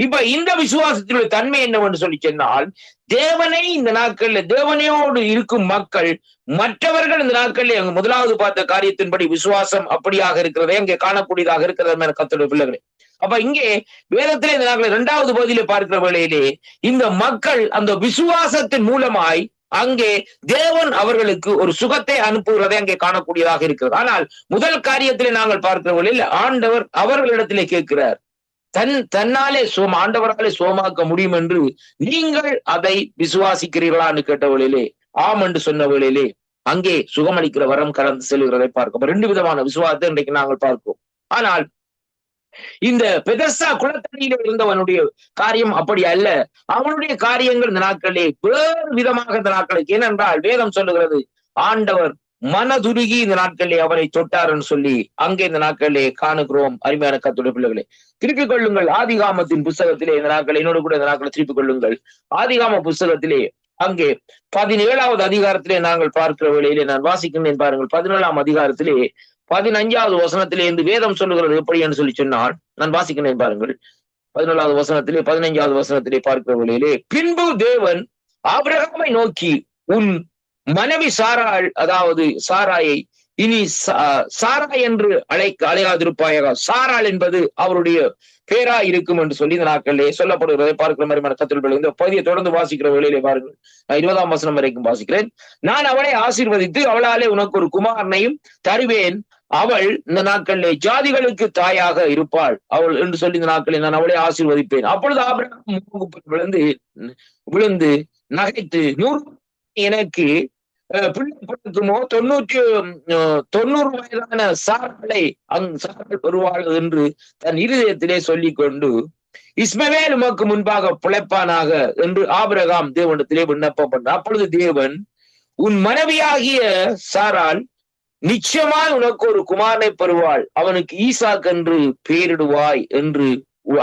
இப்ப இந்த விசுவாசத்தினுடைய தன்மை என்னவென்று சொல்லி சொன்னால், தேவனை இந்த நாட்கள்ல, தேவனையோடு இருக்கும் மக்கள், மற்றவர்கள் இந்த நாட்களில் அங்கு முதலாவது பார்த்த காரியத்தின்படி விசுவாசம் அப்படியாக இருக்கிறதே அங்கே காணக்கூடியதாக இருக்கிறது கர்த்தருடைய பிள்ளைகளே. அப்ப இங்கே வேதத்திலே இந்த நாட்களில் 2வது பகுதியிலே பார்க்கிற வேளையிலே இந்த மக்கள் அந்த விசுவாசத்தின் மூலமாய் அங்கே தேவன் அவர்களுக்கு ஒரு சுகத்தை அனுப்புகிறதை அங்கே காணக்கூடியதாக இருக்கிறது. ஆனால் முதல் காரியத்திலே நாங்கள் பார்க்கிற வேளையில் ஆண்டவர் அவர்களிடத்திலே கேட்கிறார், தன்னாலே ஆண்டவராலே சுகமாக்க முடியும் என்று நீங்கள் அதை விசுவாசிக்கிறீர்களான்னு கேட்ட வேளையிலே ஆம் என்று சொன்ன வேளையிலே அங்கே சுகமளிக்கிற வரம் கடந்து செல்கிறதை பார்க்கும். 2 விதமான விசுவாசத்தை இன்றைக்கு நாங்கள் பார்ப்போம். ஆனால் இந்த பெதஸ்தா குளத்தடியிலே இருந்தவனுடைய காரியம் அப்படி அல்ல. அவனுடைய காரியங்கள் இந்த நாட்களிலே வேறு விதமாக இந்த நாட்களுக்கு, ஏனென்றால் வேதம் சொல்லுகிறது, ஆண்டவர் மனதுருகி இந்த நாட்களிலே அவரை தொட்டார்ன்னு சொல்லி அங்கே இந்த நாட்களிலே காணுகிறோம். அருமையான கர்த்தருடைய பிள்ளைகளே, திருப்பிக் கொள்ளுங்கள் ஆதிகாமத்தின் புஸ்தகத்திலே இந்த நாட்கள், என்னோடு கூட இந்த நாட்களை திருப்பிக் கொள்ளுங்கள். ஆதிகாம புஸ்தகத்திலே அங்கே 17வது அதிகாரத்திலே நாங்கள் பார்க்கிற வேளையிலே நான் வாசிக்கின்றேன் பாருங்கள். 17ஆம் அதிகாரத்திலே 15வது வசனத்திலே இருந்து வேதம் சொல்லுகிறது எப்படி என்று சொல்லி சொன்னால், நான் வாசிக்கிறேன் பாருங்கள். 14வது வசனத்திலே 15வது வசனத்திலே பார்க்கிற வேளையிலே, பின்பு தேவன் ஆபிரகாமை நோக்கி, உன் மனைவி சாராள், அதாவது சாராயை இனி சாராய் என்று அழையாதிருப்பாயாக. சாராள் என்பது அவருடைய பேரா இருக்கும் என்று சொல்லி இந்த நாட்களிலே சொல்லப்படுகிறதை பார்க்கிற மாதிரி கர்த்தருடைய இந்த பகுதியை தொடர்ந்து வாசிக்கிற வேளையிலே பாருங்கள். நான் 20ஆம் வசனம் வரைக்கும் வாசிக்கிறேன். நான் அவளை ஆசீர்வதித்து அவளாலே உனக்கு ஒரு குமாரனையும் தருவேன், அவள் இந்த நாட்களிலே ஜாதிகளுக்கு தாயாக இருப்பாள் அவள் என்று சொல்லி இந்த நாட்களில் நான் அவளை ஆசீர்வதிப்பேன். அப்பொழுது ஆபிரகாம் விழுந்து நகைத்து, 100 எனக்கு பிள்ளை பிறக்குமோ, 90 வயதான சாராளை சாராள் பெறுவாள் என்று தன் இருதயத்திலே சொல்லிக் கொண்டு, இஸ்மவேல் உமக்கு முன்பாக பிழைப்பானாக என்று ஆபிரகாம் தேவனிடத்திலே விண்ணப்பம் பண்ணார். அப்பொழுது தேவன், உன் மனைவியாகிய சாராள் நிச்சயமாய் உனக்கு ஒரு குமாரனை பெறுவாள், அவனுக்கு ஈசாக் என்று பெயரிடுவாய் என்று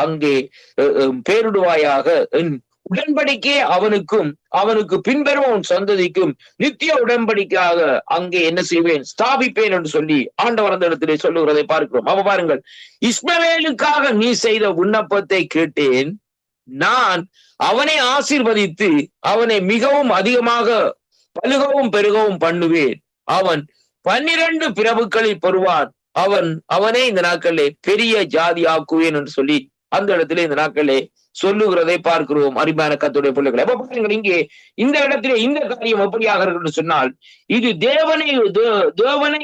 அங்கே பெயரிடுவாயாக, உடன்படிக்கை அவனுக்கும் அவனுக்கு பின்பெறும் உன் சந்ததிக்கும் நித்திய உடன்படிக்கையாக அங்கே என்ன செய்வேன், ஸ்தாபிப்பேன் என்று சொல்லி ஆண்டவர் அந்த இடத்திலே சொல்லுகிறதை பார்க்கிறோம். அப்ப பாருங்கள், இஸ்மவேலுக்காக நீ செய்த விண்ணப்பத்தை கேட்டேன், நான் அவனை ஆசீர்வதித்து அவனை மிகவும் அதிகமாக பலுகவும் பெருகவும் பண்ணுவேன், அவன் 12 பிரபுக்களில் பெறுவான், அவனை இந்த நாட்களிலே பெரிய ஜாதி ஆக்குவேன் என்று சொல்லி அந்த இடத்திலே இந்த நாட்களிலே சொல்லுகிறதை பார்க்கிறோம். அருமையான கர்த்தருடைய பிள்ளைகளை, அப்ப பாருங்கள், இங்கே இந்த இடத்திலே இந்த காரியம் எப்படியாக இருக்கு சொன்னால், இது தேவனை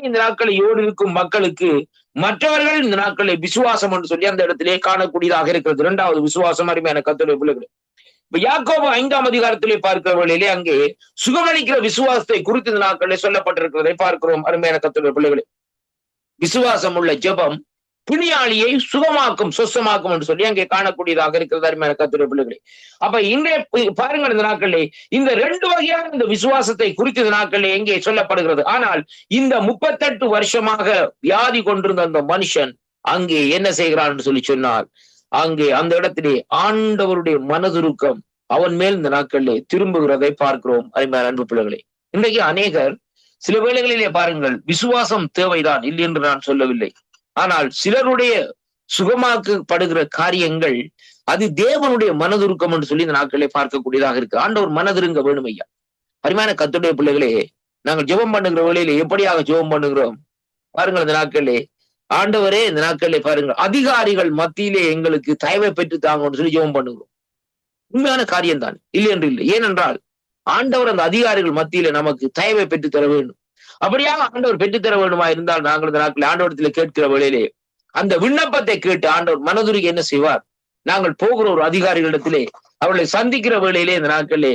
இந்த நாட்களோடு இருக்கும் மக்களுக்கு மற்றவர்கள் இந்த நாட்களை விசுவாசம் என்று சொல்லி அந்த இடத்திலே காணக்கூடியதாக இருக்கிறது. 2வது விசுவாசம். அருமையான கர்த்தருடைய பிள்ளைகளை, இப்ப யாக்கோபு 5ஆம் அதிகாரத்திலே பார்க்கிற வேளையிலே அங்கே சுகமளிக்கிற விசுவாசத்தை குறித்து இந்த நாட்களிலே சொல்லப்பட்டிருக்கிறதை பார்க்கிறோம். அருமையான கர்த்தருடைய பிள்ளைகளே, விசுவாசம் உள்ள ஜெபம் பிணியாளியை சுகமாக்கும், சொசமாக்கும் என்று சொல்லி அங்கே காணக்கூடியதாக இருக்கிறது. அருமையான கர்த்தருடைய பிள்ளைகளே, அப்ப இன்றைய பாருங்கள், இந்த நாட்களிலே இந்த 2 வகையான இந்த விசுவாசத்தை குறித்து இந்த நாட்களிலே எங்கே சொல்லப்படுகிறது. ஆனால் இந்த 38 வருஷமாக வியாதி கொண்டிருந்த அந்த மனுஷன் அங்கே என்ன செய்கிறான் என்று சொல்லி சொன்னால், அங்கே அந்த இடத்திலே ஆண்டவருடைய மனதுருக்கம் அவன் மேல் இந்த நாட்களிலே திரும்புகிறதை பார்க்கிறோம். அருமையான அன்பு பிள்ளைகளே, இன்றைக்கு அநேகர் சில வேளைகளிலே பாருங்கள், விசுவாசம் தேவைதான், இல்லை என்று நான் சொல்லவில்லை. ஆனால் சிலருடைய சுகமாக்கப்படுகிற காரியங்கள் அது தேவனுடைய மனதுருக்கம் என்று சொல்லி இந்த நாட்களிலே பார்க்கக்கூடியதாக இருக்கு. ஆண்டவர் மனதிருங்க வேணும் ஐயா. அருமையான கர்த்தருடைய பிள்ளைகளே, நாங்கள் ஜெபம் பண்ணுகிற வேளையிலே எப்படியாக ஜெபம் பண்ணுகிறோம் பாருங்கள். இந்த நாட்களிலே ஆண்டவரே, இந்த நாட்களிலே பாருங்கள், அதிகாரிகள் மத்தியிலே எங்களுக்கு தயவை பெற்று தாங்கன்னு சொல்லி ஜெபம் பண்ணுகிறோம். உண்மையான காரியம் தான், இல்லை என்று இல்லை. ஏனென்றால் ஆண்டவர் அந்த அதிகாரிகள் மத்தியிலே நமக்கு தயவை பெற்று தர வேண்டும். அப்படியாக ஆண்டவர் பெற்றுத்தர வேண்டுமா இருந்தால் நாங்கள் இந்த நாட்களில் ஆண்டவரத்தில் கேட்கிற வேளையிலே அந்த விண்ணப்பத்தை கேட்டு ஆண்டவர் மனதுருகி என்ன செய்வார்? நாங்கள் போகிற ஒரு அதிகாரிகளிடத்திலே அவர்களை சந்திக்கிற வேளையிலே இந்த நாட்களிலே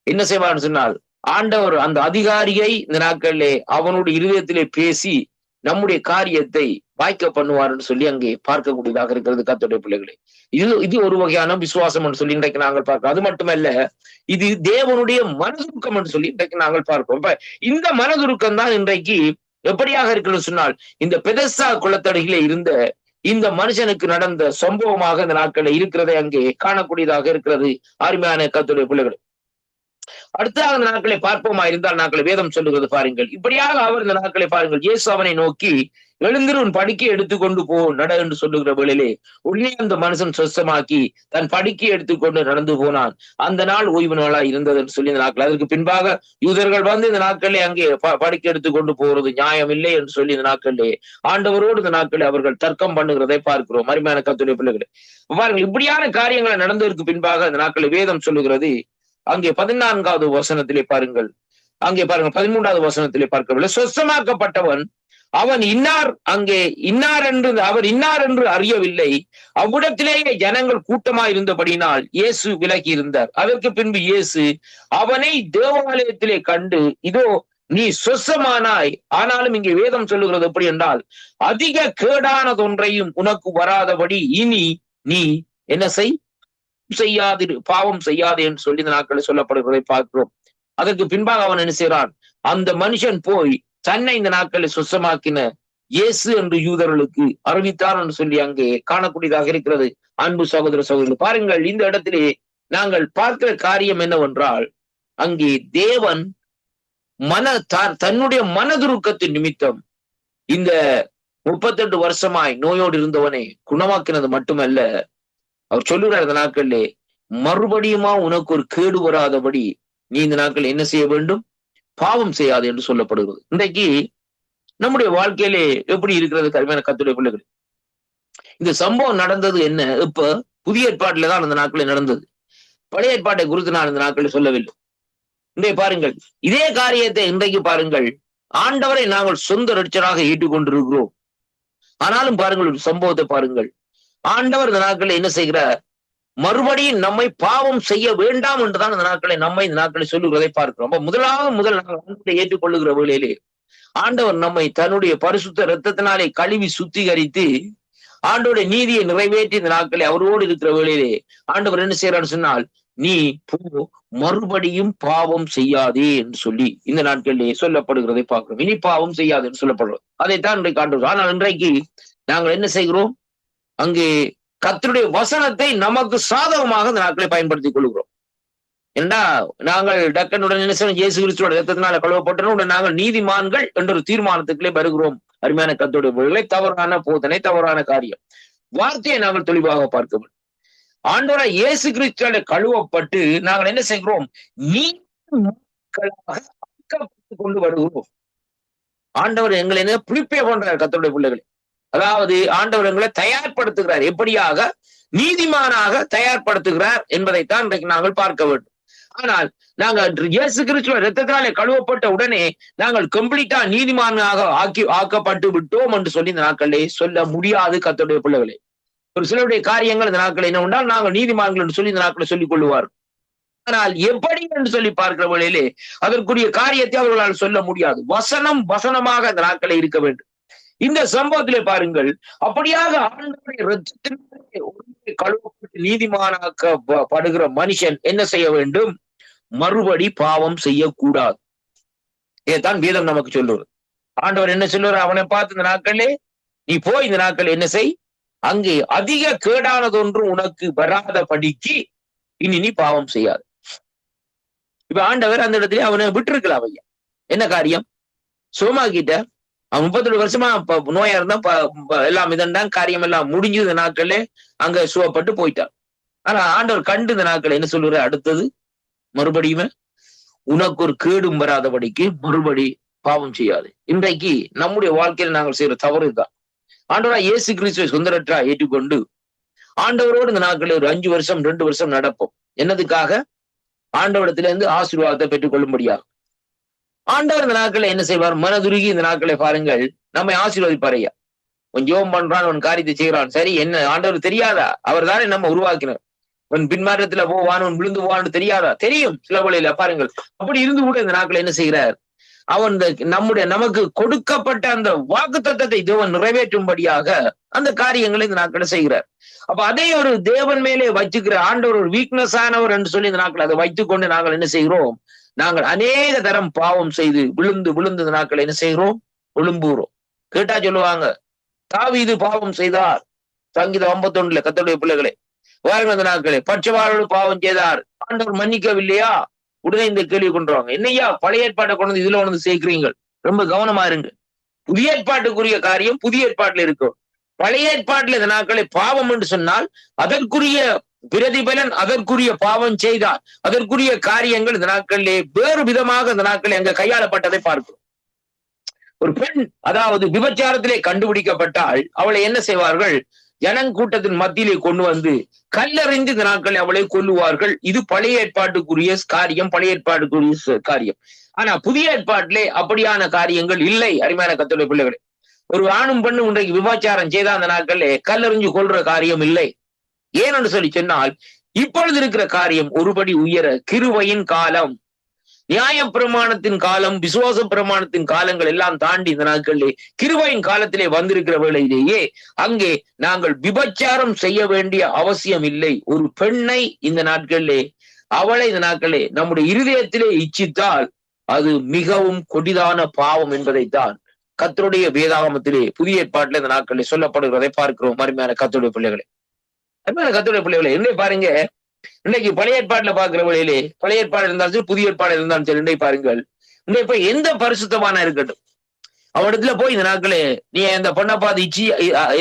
என்ன செய்வார்னு சொன்னால், ஆண்டவர் அந்த அதிகாரியை இந்த நாட்களிலே அவனுடைய இருதயத்திலே பேசி நம்முடைய காரியத்தை வாய்க்க பண்ணுவார்னு சொல்லி அங்கே பார்க்கக்கூடியதாக இருக்கிறது. கர்த்தருடைய பிள்ளைகளே, இது ஒரு வகையான விசுவாசம் என்று சொல்லி இன்றைக்கு நாங்கள் பார்க்கிறோம். அது மட்டுமல்ல, இது தேவனுடைய மனதுருக்கம் என்று சொல்லி இன்றைக்கு நாங்கள் பார்க்கிறோம். இப்ப இந்த மனதுருக்கம் தான் இன்றைக்கு எப்படியாக இருக்குன்னு சொன்னால், இந்த பெதஸ்தா குளத்தடியிலே இருந்த இந்த மனுஷனுக்கு நடந்த சம்பவமாக இந்த நாட்களில் இருக்கிறதை அங்கே காணக்கூடியதாக இருக்கிறது. அருமையான கர்த்தருடைய பிள்ளைகளே, அடுத்ததாக இந்த நாட்களை பார்ப்போமா இருந்தால் நாட்களை வேதம் சொல்லுகிறது பாருங்கள். இப்படியாக அவர் இந்த நாட்களை பாருங்கள், இயேசு அவனை நோக்கி எழுந்திரு, உன் படுக்கை எடுத்துக்கொண்டு போ நட என்று சொல்லுகிற வேளையிலே உடனே அந்த மனுஷன் சொஸ்தமாக்கி தன் படுக்கை எடுத்துக்கொண்டு நடந்து போனான். அந்த நாள் ஓய்வு நாளா இருந்தது என்று சொல்லி இந்த நாட்கள். அதற்கு பின்பாக யூதர்கள் வந்து இந்த நாட்களிலே அங்கே படுக்கை எடுத்துக்கொண்டு போறது நியாயம் இல்லை என்று சொல்லி இந்த நாட்களிலே ஆண்டவரோடு இந்த நாட்களில் அவர்கள் தர்க்கம் பண்ணுகிறதை பார்க்கிறோம். அருமையான கர்த்தருடைய பிள்ளைகளே, பாருங்கள், இப்படியான காரியங்களை நடந்ததற்கு பின்பாக இந்த நாட்களில் வேதம் சொல்லுகிறது. அங்கே 14வது வசனத்திலே பாருங்கள், அங்கே பாருங்கள் 13வது வசனத்திலே பார்க்கவில்லை, சொஸ்தமாக்கப்பட்டவன் அவன் இன்னார், அங்கே இன்னார் என்று அவர் இன்னார் என்று அறியவில்லை. அவ்விடத்திலேயே ஜனங்கள் கூட்டமாய் இருந்தபடினால் இயேசு விலகி இருந்தார். அதற்கு பின்பு இயேசு அவனை தேவாலயத்திலே கண்டு, இதோ நீ சொஸ்தமானாய். ஆனாலும் இங்கே வேதம் சொல்லுகிறது எப்படி என்றால், அதிக கேடானதொன்றையும் உனக்கு வராதபடி இனி நீ என்ன செய்யாதிரு, பாவம் செய்யாது என்று சொல்லி இந்த நாட்களில் சொல்லப்படுகிறதை பார்க்கிறோம். அதற்கு பின்பாக அவன் என்ன செய்கிறான்? அந்த மனுஷன் போய் தன்னை இந்த நாட்களில் சுத்தமாக்கின இயேசு என்று யூதர்களுக்கு அறிவித்தார் என்று சொல்லி அங்கே காணக்கூடியதாக இருக்கிறது. அன்பு சகோதர சகோதரர்கள், பாருங்கள், இந்த இடத்திலே நாங்கள் பார்க்கிற காரியம் என்னவென்றால், அங்கே தேவன் தன்னுடைய மனதுருக்கத்தின் நிமித்தம் இந்த 38 வருஷமாய் நோயோடு இருந்தவனை குணமாக்கினது மட்டுமல்ல, அவர் சொல்லுகிறார் இந்த நாட்களிலே, மறுபடியுமா உனக்கு ஒரு கேடு வராதபடி நீ இந்த நாட்கள் என்ன செய்ய வேண்டும்? பாவம் செய்யாது என்று சொல்லப்படுகிறது. இன்றைக்கு நம்முடைய வாழ்க்கையிலே எப்படி இருக்கிறது கருமையான கர்த்தருடைய பிள்ளைகள்? இந்த சம்பவம் நடந்தது என்ன? இப்ப புதிய ஏற்பாட்டில தான் அந்த நாட்களில் நடந்தது. பழைய ஏற்பாட்டை குறித்து நான் இந்த நாட்களில் சொல்லவில்லை. இன்றைய பாருங்கள், இதே காரியத்தை இன்றைக்கு பாருங்கள், ஆண்டவரை நாங்கள் சொந்த ரட்சராக ஏற்றுக்கொண்டிருக்கிறோம். ஆனாலும் பாருங்கள், ஒரு சம்பவத்தை பாருங்கள், ஆண்டவர் இந்த நாட்களில் என்ன செய்கிறார்? மறுபடியும் நம்மை பாவம் செய்ய வேண்டாம் என்றுதான் இந்த நாட்களை நம்மை இந்த நாட்களை சொல்லுகிறதை பார்க்கிறோம். முதல் நாங்கள் ஆண்டவரை ஏற்றுக்கொள்ளுகிற வேளையிலே ஆண்டவர் நம்மை தன்னுடைய பரிசுத்த இரத்தத்தினாலே கழுவி சுத்திகரித்து ஆண்டவருடைய நீதியை நிறைவேற்றி இந்த நாட்களை அவரோடு இருக்கிற வேளையிலே ஆண்டவர் என்ன செய்யறான்னு சொன்னால், நீ போ, மறுபடியும் பாவம் செய்யாதே என்று சொல்லி இந்த நாட்களிலே சொல்லப்படுகிறதை பார்க்கிறோம். இனி பாவம் செய்யாது என்று சொல்லப்படுறது. அதைத்தான் இன்றைக்கு ஆண்டவர். ஆனால் இன்றைக்கு நாங்கள் என்ன செய்கிறோம்? அங்கே கர்த்தருடைய வசனத்தை நமக்கு சாதகமாக இந்த நாட்களை பயன்படுத்திக் கொள்கிறோம். ஏன்னா நாங்கள் டக்கனுடன் என்ன செய்யணும்? இயேசு கிறிஸ்துவோட இரத்தத்தினால கழுவப்பட்டனுடன் நாங்கள் நீதிமான்கள் என்ற ஒரு தீர்மானத்துக்குள்ளே வருகிறோம். அருமையான கர்த்தருடைய பிள்ளைகளை, தவறான போதனை, தவறான காரியம். வார்த்தையை நாங்கள் தெளிவாக பார்க்க வேண்டும். ஆண்டவராய் இயேசு கிறிஸ்துவால கழுவப்பட்டு நாங்கள் என்ன செய்கிறோம்? நீதிமான்களாக கொண்டு வருகிறோம். ஆண்டவர் எங்களை என்ன ப்ரிப்பேர் பண்றார் கர்த்தருடைய பிள்ளைகளை. அதாவது ஆண்டவர் எங்களை தயார்படுத்துகிறார். எப்படியாக நீதிமானாக தயார்படுத்துகிறார் என்பதைத்தான் இன்றைக்கு நாங்கள் பார்க்க வேண்டும். ஆனால் நாங்கள் இயேசு கிறிஸ்துவ இரத்தத்தினாலே கழுவப்பட்ட உடனே நாங்கள் கம்ப்ளீட்டா நீதிமானாக ஆக்கப்பட்டு விட்டோம் என்று சொல்லி இந்த நாட்களே சொல்ல முடியாது கர்த்தருடைய பிள்ளைகளே. ஒரு சிலருடைய காரியங்கள் இந்த நாட்கள் என்ன உண்டால் நாங்கள் நீதிமான்கள் என்று சொல்லி இந்த நாட்களை சொல்லிக் கொள்ளுவார். ஆனால் எப்படி என்று சொல்லி பார்க்கிற வேளையிலே அதற்குரிய காரியத்தை அவர்களால் சொல்ல முடியாது. வசனமாக இந்த நாட்களை இருக்க வேண்டும். இந்த சம்பவத்திலே பாருங்கள், அப்படியாக ஆண்டவருடைய இரத்தத்தினாலே கழுவப்பட்டு நீதிமானாக்கப்படுகிற மனுஷன் என்ன செய்ய வேண்டும்? மறுபடி பாவம் செய்யக்கூடாது. இதைத்தான் வேதம் நமக்கு சொல்லுவது. ஆண்டவர் என்ன சொல்லுவார்? அவனை பார்த்து இந்த நாட்களே நீ போய் இந்த நாட்கள் என்ன செய்? அங்கே அதிக கேடானதொன்றும் உனக்கு வராத படிக்கு இனி நீ பாவம் செய்யாது. இப்ப ஆண்டவர் அந்த இடத்துல அவனை விட்டுருக்கலாம். ஐயா, என்ன காரியம்? சோமாக்கிட்ட அவன் 37 வருஷமா நோயா இருந்தா எல்லாம் இதன்தான் காரியம் எல்லாம் முடிஞ்சது. இந்த நாட்களே அங்க சுவப்பட்டு போயிட்டான். ஆனா ஆண்டவர் கண்டு இந்த நாட்கள் என்ன சொல்லுற? அடுத்தது மறுபடியுமே உனக்கு ஒரு கேடும் வராதபடிக்கு மறுபடி பாவம் செய்யாது. இன்றைக்கு நம்முடைய வாழ்க்கையில் நாங்கள் செய்யற தவறு தான். ஆண்டவராய் இயேசு கிறிஸ்துவை சொந்தரற்றா ஏற்றுக்கொண்டு ஆண்டவரோடு இந்த நாட்களில் ஒரு 5 வருஷம் 2 வருஷம் நடப்போம். என்னதுக்காக? ஆண்டவரிடத்திலிருந்து ஆசீர்வாதத்தை பெற்றுக் கொள்ளும்படியாக. ஆண்டவர் இந்த நாட்களை என்ன செய்வார்? மனதுருகி இந்த நாட்களை பாருங்கள் நம்மை ஆசீர்வதிப்பாரையா. உன் ஜெபம் பண்றான், உன் காரியத்தை செய்யறான், சரி என்ன ஆண்டவர் தெரியாதா? அவர் தானே நம்ம உருவாக்கினார். உன் பின்மாற்றத்துல போவான், உன் விழுந்து போவான்னு தெரியாதா? தெரியும். சில வழியில பாருங்கள். அப்படி இருந்து கூட இந்த நாட்களை என்ன செய்கிறார்? அவன் நமக்கு கொடுக்கப்பட்ட அந்த வாக்குத்தத்தத்தை தேவன் நிறைவேற்றும்படியாக அந்த காரியங்களை இந்த நாட்களை செய்கிறார். அப்ப அதை ஒரு தேவன் மேலே வைத்துக்கிற ஆண்டவர் ஒரு வீக்னஸ் ஆனவர் என்று சொல்லி இந்த நாட்கள் அதை வைத்துக் கொண்டு நாங்கள் என்ன செய்கிறோம்? நாங்கள் அநேக தரம் பாவம் செய்து விழுந்து விழுந்து இந்த நாட்களை என்ன செய்கிறோம்? எழும்புகிறோம். கேட்டா சொல்லுவாங்க, தாவீது பாவம் செய்தார். சங்கீதம் 51 கர்த்தருடைய பிள்ளைகளே வாருங்கள் அந்த நாட்களே, பட்சவாளோடு பாவம் செய்தார், ஆண்டவர் மன்னிக்கவில்லையா? உடனே இந்த கேள்வி கொண்டுருவாங்க, என்னையா பழைய ஏற்பாட்டை கொண்டு இதுல வந்து சேர்க்கிறீங்க? ரொம்ப கவனமா இருங்க. புதிய ஏற்பாட்டுக்குரிய காரியம் புதிய ஏற்பாட்டுல இருக்கும். பழைய ஏற்பாட்டுல இந்த நாட்களை பாவம் என்று சொன்னால் அதற்குரிய பிரதிபலன், அதற்குரிய பாவம் செய்தார், அதற்குரிய காரியங்கள் இந்த நாட்களிலே வேறு விதமாக இந்த நாட்களில் அங்க கையாளப்பட்டதை பார்க்கிறோம். ஒரு பெண் அதாவது விபச்சாரத்திலே கண்டுபிடிக்கப்பட்டால் அவளை என்ன செய்வார்கள்? ஜனங்கூட்டத்தின் மத்தியிலே கொண்டு வந்து கல்லறிந்து இந்த நாட்களை அவளை கொல்லுவார்கள். இது பழைய ஏற்பாட்டுக்குரிய காரியம், பழைய ஏற்பாட்டுக்குரிய காரியம். ஆனா புதிய ஏற்பாட்டிலே அப்படியான காரியங்கள் இல்லை. அருமையான கர்த்தருடைய பிள்ளைகளே, ஒரு ஆணும் பெண்ணும் இன்றைக்கு விபச்சாரம் செய்த அந்த நாட்களிலே கல்லறிஞ்சு கொள்ற காரியம் இல்லை. ஏனென்று சொல்லி சொன்னால் இப்பொழுது இருக்கிற காரியம் ஒருபடி உயர, கிருபையின் காலம், நியாய பிரமாணத்தின் காலம், விசுவாச பிரமாணத்தின் காலங்கள் எல்லாம் தாண்டி இந்த நாட்களிலே கிருபையின் காலத்திலே வந்திருக்கிற வேளையிலேயே அங்கே நாங்கள் விபச்சாரம் செய்ய வேண்டிய அவசியம் இல்லை. ஒரு பெண்ணை இந்த நாட்களிலே அவளை இந்த நாட்களிலே நம்முடைய இருதயத்திலே இச்சித்தால் அது மிகவும் கொடிதான பாவம் என்பதைத்தான் கர்த்தருடைய வேதாகமத்திலே புதிய ஏற்பாட்டிலே இந்த நாட்களிலே சொல்லப்படுகிறதை பார்க்கிறோம். அருமையான கர்த்தருடைய பிள்ளைகளே, அருமையான கர்த்தருடைய பிள்ளைகளே, என்ன பாருங்க, இன்னைக்கு பழைய ஏற்பாட்டுல பாக்குற வழியிலே பழைய ஏற்பாடு இருந்தாலும் சரி புதிய ஏற்பாடு இருந்தாலும் சரி, இன்னைக்கு பாருங்கள், இன்னைக்கு போய் எந்த பரிசுத்தமான இருக்கட்டும் அவனிடத்துல போய் இந்த நாட்களே நீ இந்த பொண்ணை பார்த்து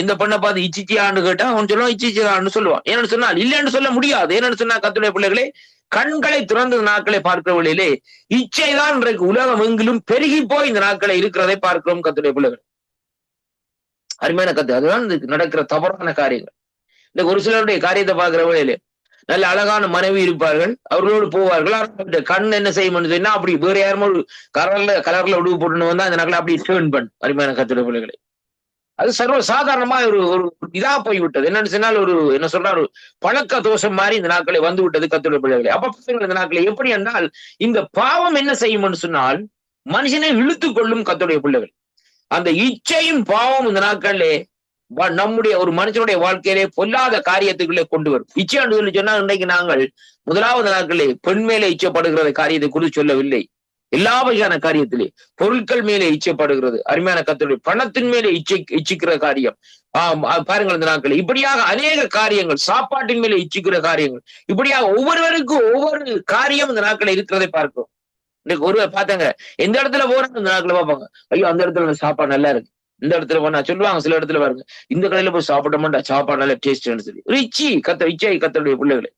எந்த பொண்ணை பார்த்து இச்சிச்சியான்னு கேட்டா அவன் சொல்லுவான் இச்சிச்சியான்னு சொல்லுவான். ஏன்னு சொன்னால் இல்லைன்னு சொல்ல முடியாது. ஏன்னு சொன்னா கர்த்தருடைய பிள்ளைகளே, கண்களை திறந்த நாட்களை பார்க்கிற வழியிலே இச்சைதான் இன்றைக்கு உலகம் எங்கிலும் பெருகி போய் இந்த நாட்களை இருக்கிறதை பார்க்கிறோம். கர்த்தருடைய பிள்ளைகள், அருமையான கத்து, அதுதான் நடக்கிற தவறான காரியங்கள். இந்த ஒரு சிலருடைய காரியத்தை பார்க்கிற வழியிலே நல்ல அழகான மனைவி இருப்பார்கள், அவர்களோடு போவார்கள். கண் என்ன செய்யும் சொன்னா அப்படி வேற யாரும் ஒரு கலர்ல உடுவு போட்டுன்னு வந்தா அந்த நாட்களை அப்படி டேர்ன் பண்ணு. அருமையான கர்த்தருடைய பிள்ளைகளை, அது சர்வ சாதாரணமா ஒரு இதா போய்விட்டது. என்னன்னு சொன்னால் ஒரு என்ன சொல்றாரு, பழக்க தோஷம் மாதிரி இந்த நாட்களை வந்து விட்டது கர்த்தருடைய பிள்ளைகளை. அப்ப இந்த நாட்களை எப்படி என்றால் இந்த பாவம் என்ன செய்யும்னு சொன்னால் மனுஷனை இழுத்து கொள்ளும். கர்த்தருடைய பிள்ளைகள், அந்த இச்சையும் பாவம் இந்த நாட்களிலே நம்முடைய ஒரு மனுஷனுடைய வாழ்க்கையிலே பொல்லாத காரியத்துக்குள்ளே கொண்டு வரும். இச்சைன்னு சொல்லி சொன்னா இன்றைக்கு நாங்கள் முதலாவது நாட்களே பெண் மேலே இச்சைப்படுகிற காரியத்தை குறித்து சொல்லவில்லை. எல்லா வகையான காரியத்திலே பொருட்கள் மேலே இச்சைப்படுகிறது. அருமையான கர்த்தருடைய பணத்தின் மேலே இச்சிக்கிற காரியம் பாருங்கள். இந்த நாட்கள் இப்படியாக அநேக காரியங்கள், சாப்பாட்டின் மேலே இச்சிக்கிற காரியங்கள், இப்படியாக ஒவ்வொருவருக்கும் ஒவ்வொரு காரியம் இந்த நாட்களை இருக்கிறதை பார்க்கிறோம். இன்னைக்கு ஒருவர் பார்த்தாங்க, எந்த இடத்துல போறாங்க இந்த நாட்களை பார்ப்பாங்க, ஐயோ அந்த இடத்துல சாப்பாடு நல்லா இருக்கு, இந்த இடத்துல போனா சொல்லுவாங்க, சில இடத்துல பாருங்க இந்த கடையில போய் சாப்பிட்டோம்டா சாப்பாடு நல்ல டேஸ்ட்னு சொல்லி இச்சை கர்த்தருடைய பிள்ளைகளை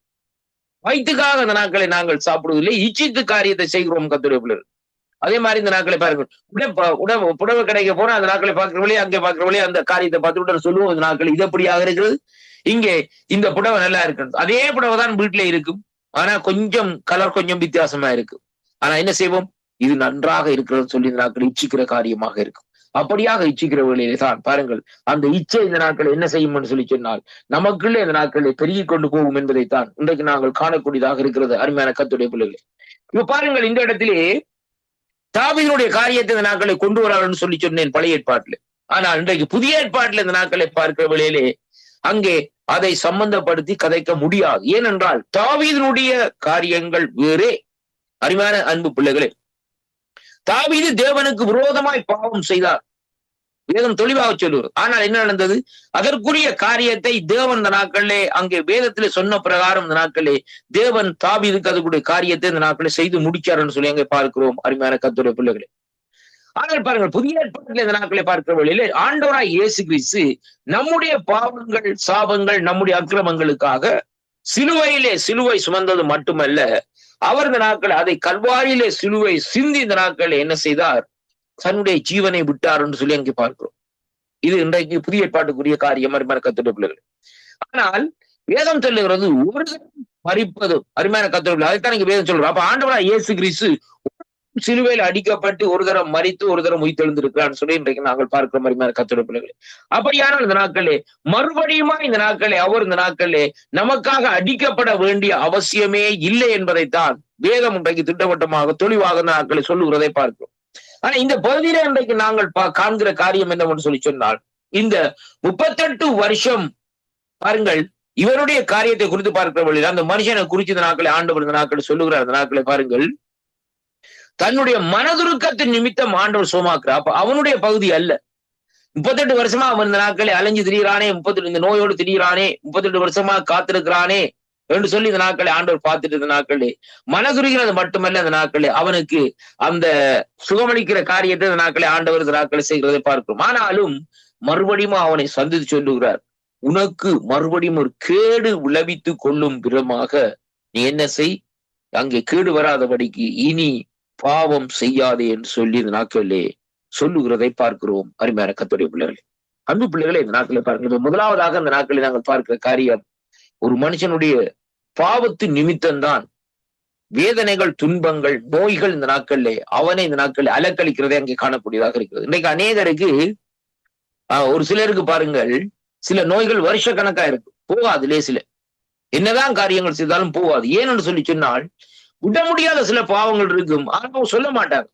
வயிற்றுக்காக அந்த நாட்களை நாங்கள் சாப்பிடுவதில்லை, இச்சித்து காரியத்தை செய்கிறோம் கர்த்தருடைய பிள்ளைகள். அதே மாதிரி இந்த நாட்களை பாருங்க, புடவை கடைக்கு போனா அந்த நாட்களை பார்க்கிற வழியே அங்கே பார்க்கிற வழியே அந்த காரியத்தை பார்த்துட்டு சொல்லுவோம், இந்த நாட்கள் இது எப்படியாக இருக்கிறது, இங்கே இந்த புடவை நல்லா இருக்கு, அதே புடவை தான் வீட்டுல இருக்கும், ஆனா கொஞ்சம் கலர் கொஞ்சம் வித்தியாசமா இருக்கு. ஆனா என்ன செய்வோம், இது நன்றாக இருக்கிறது சொல்லி இந்த நாட்கள் இச்சிக்கிற காரியமாக இருக்கும். அப்படியாக இச்சிக்கிற வேளையிலே தான் பாருங்கள் அந்த இச்சை இந்த நாட்கள் என்ன செய்யும் சொல்லி சொன்னால் நமக்குள்ளே இந்த நாட்களை பெருகி கொண்டு போகும் என்பதைத்தான் இன்றைக்கு நாங்கள் காணக்கூடியதாக இருக்கிறது. அருமையான கர்த்தருடைய பிள்ளைகளே, இப்ப பாருங்கள் இந்த இடத்திலே தாவீதுடைய காரியத்தை இந்த நாட்களை கொண்டு வரான்னு சொல்லி சொன்னேன் பழைய ஏற்பாட்டில். ஆனால் இன்றைக்கு புதிய ஏற்பாட்டில் இந்த நாட்களை பார்க்கிற வேளையிலே அங்கே அதை சம்பந்தப்படுத்தி கதைக்க முடியாது. ஏனென்றால் தாவீதினுடைய காரியங்கள் வேறே. அருமையான அன்பு பிள்ளைகளே, தாவீது தேவனுக்கு விரோதமாய் பாவம் செய்தார், வேதம் தெளிவாக சொல்லுவது. ஆனால் என்ன நடந்தது, அதற்குரிய காரியத்தை தேவன் இந்த நாட்களிலே அங்கே வேதத்திலே சொன்ன பிரகாரம் இந்த நாட்களிலே தேவன் தாவீதுக்கு அதுக்குரிய காரியத்தை இந்த நாட்களை செய்து முடிச்சார்ன்னு சொல்லி அங்கே பார்க்கிறோம். அருமையான கர்த்தருடைய பிள்ளைகளே, ஆனால் பாருங்கள் புதிய ஏற்பாட்டில் இந்த நாட்களை பார்க்கிற வழியிலே ஆண்டவராய் இயேசு கிறிஸ்து நம்முடைய பாவங்கள், சாபங்கள், நம்முடைய அக்கிரமங்களுக்காக சிலுவை சுமந்தது மட்டுமல்ல, அவர் இந்த நாட்கள் அதை கல்வாரியிலே சிலுவை சிந்தி இந்த நாட்கள் என்ன செய்தார்? தன்னுடைய ஜீவனை விட்டார் என்று சொல்லி அங்கே பார்க்கிறோம். இது இன்றைக்கு புதிய ஏற்பாட்டுக்குரிய காரியம், அருமையான கர்த்தருடைய பிள்ளைகள். ஆனால் வேதம் சொல்லுகிறது ஒரு மரிப்பது, அருமையான கர்த்தருடைய பிள்ளைகள், அதைத்தான் இங்க வேதம் சொல்றோம். அப்ப ஆண்டவராகிய இயேசு கிறிஸ்து சிலுவையில் அடிக்கப்பட்டு ஒரு தரம் மரித்து ஒரு தரம் உயிர்த்தெழுந்திருக்கிறான்னு சொல்லி இன்றைக்கு நாங்கள் பார்க்கிறோம், அருமையான கர்த்தருடைய பிள்ளைகளே. அப்படியானால் இந்த நாட்களே மறுபடியுமா இந்த நாட்களே அவர் இந்த நாட்களே நமக்காக அடிக்கப்பட வேண்டிய அவசியமே இல்லை என்பதைத்தான் வேதம் இன்றைக்கு திட்டவட்டமாக தெளிவாக இந்த நாட்களை சொல்லுகிறதை பார்க்கிறோம். ஆனா இந்த பகுதியில இன்றைக்கு நாங்கள் காண்கிற காரியம் என்னவென்று சொல்லி சொன்னால், இந்த 38 வருஷம் பாருங்கள், இவருடைய காரியத்தை குறித்து பார்க்கிற வழியில் அந்த மனுஷனை குறித்து இந்த நாட்களை ஆண்டவர் இந்த நாட்களை சொல்லுகிறார். இந்த நாட்களை பாருங்கள், தன்னுடைய மனதுருக்கத்தின் நிமித்தம் ஆண்டவர் சுகமாக்குறார். அப்ப அவனுடைய பகுதி அல்ல. 38 வருஷமா அவன் இந்த நாட்களை அலைஞ்சு திரிகிறானே, 38 இந்த நோயோடு திரிகிறானே, 38 வருஷமா காத்திருக்கிறானே என்று சொல்லி இந்த நாட்களை ஆண்டவர் பார்த்துட்டு இந்த நாட்களே மனதுருகிறது மட்டுமல்ல, இந்த நாட்களே அவனுக்கு அந்த சுகமளிக்கிற காரியத்தை இந்த நாட்களை ஆண்டவர் இந்த நாட்களை செய்கிறதை பார்க்கிறோம். ஆனாலும் மறுபடியும் அவனை சந்தித்து சொல்லுகிறார், உனக்கு மறுபடியும் ஒரு கேடு விளைவித்து கொள்ளும் விதமாக நீ என்ன செய், அங்கே கேடு வராதபடிக்கு இனி பாவம் செய்யாதே என்று சொல்லி இந்த நாட்களிலே சொல்லுகிறதை பார்க்கிறோம். அருமையான கர்த்தருடைய பிள்ளைகளே, அன்பு பிள்ளைகளை, இந்த நாட்களை பார்க்கிறோம். முதலாவதாக இந்த நாட்களில் நாங்கள் பார்க்கிற காரியம், ஒரு மனுஷனுடைய பாவத்தின் நிமித்தம்தான் வேதனைகள், துன்பங்கள், நோய்கள் இந்த நாட்களிலே அவனை இந்த நாட்களில் அலக்களிக்கிறதே அங்கே காணக்கூடியதாக இருக்கிறது. இன்னைக்கு அநேகருக்கு ஒரு சிலருக்கு பாருங்கள், சில நோய்கள் வருஷ கணக்கா இருக்கு, போகாதுலே சில என்னதான் காரியங்கள் செய்தாலும் போகாது. ஏன்னு சொல்லி சொன்னால், விட முடியாத சில பாவங்கள் இருக்கும். ஆனா சொல்ல மாட்டாங்க.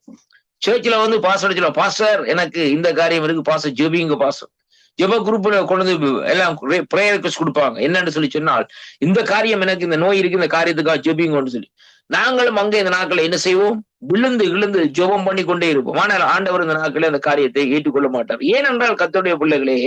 சர்ச்சில் வந்து பாஸ்டர் சொல்ல, பாஸ்டர் எனக்கு இந்த காரியம் இருக்கு பாஸ்டர், ஜெபிங்க பாஸ்டர். ஜெப குரூப்ல கொண்டு எல்லாம் பிரேயர் ரிக்வெஸ்ட் கொடுப்பாங்க. என்னன்னு சொல்லி சொன்னால், இந்த காரியம் எனக்கு இந்த நோய் இருக்கு, இந்த காரியத்துக்காக ஜெபிங்கன்னு சொல்லி நாங்களும் அங்கே இந்த நாட்களை என்ன செய்வோம், விழுந்து ஜெபம் பண்ணி கொண்டே இருப்போம். ஆனால் ஆண்டவர் இந்த நாட்களே அந்த காரியத்தை ஏற்றுக்கொள்ள மாட்டார். ஏனென்றால் கர்த்தருடைய பிள்ளைகளே,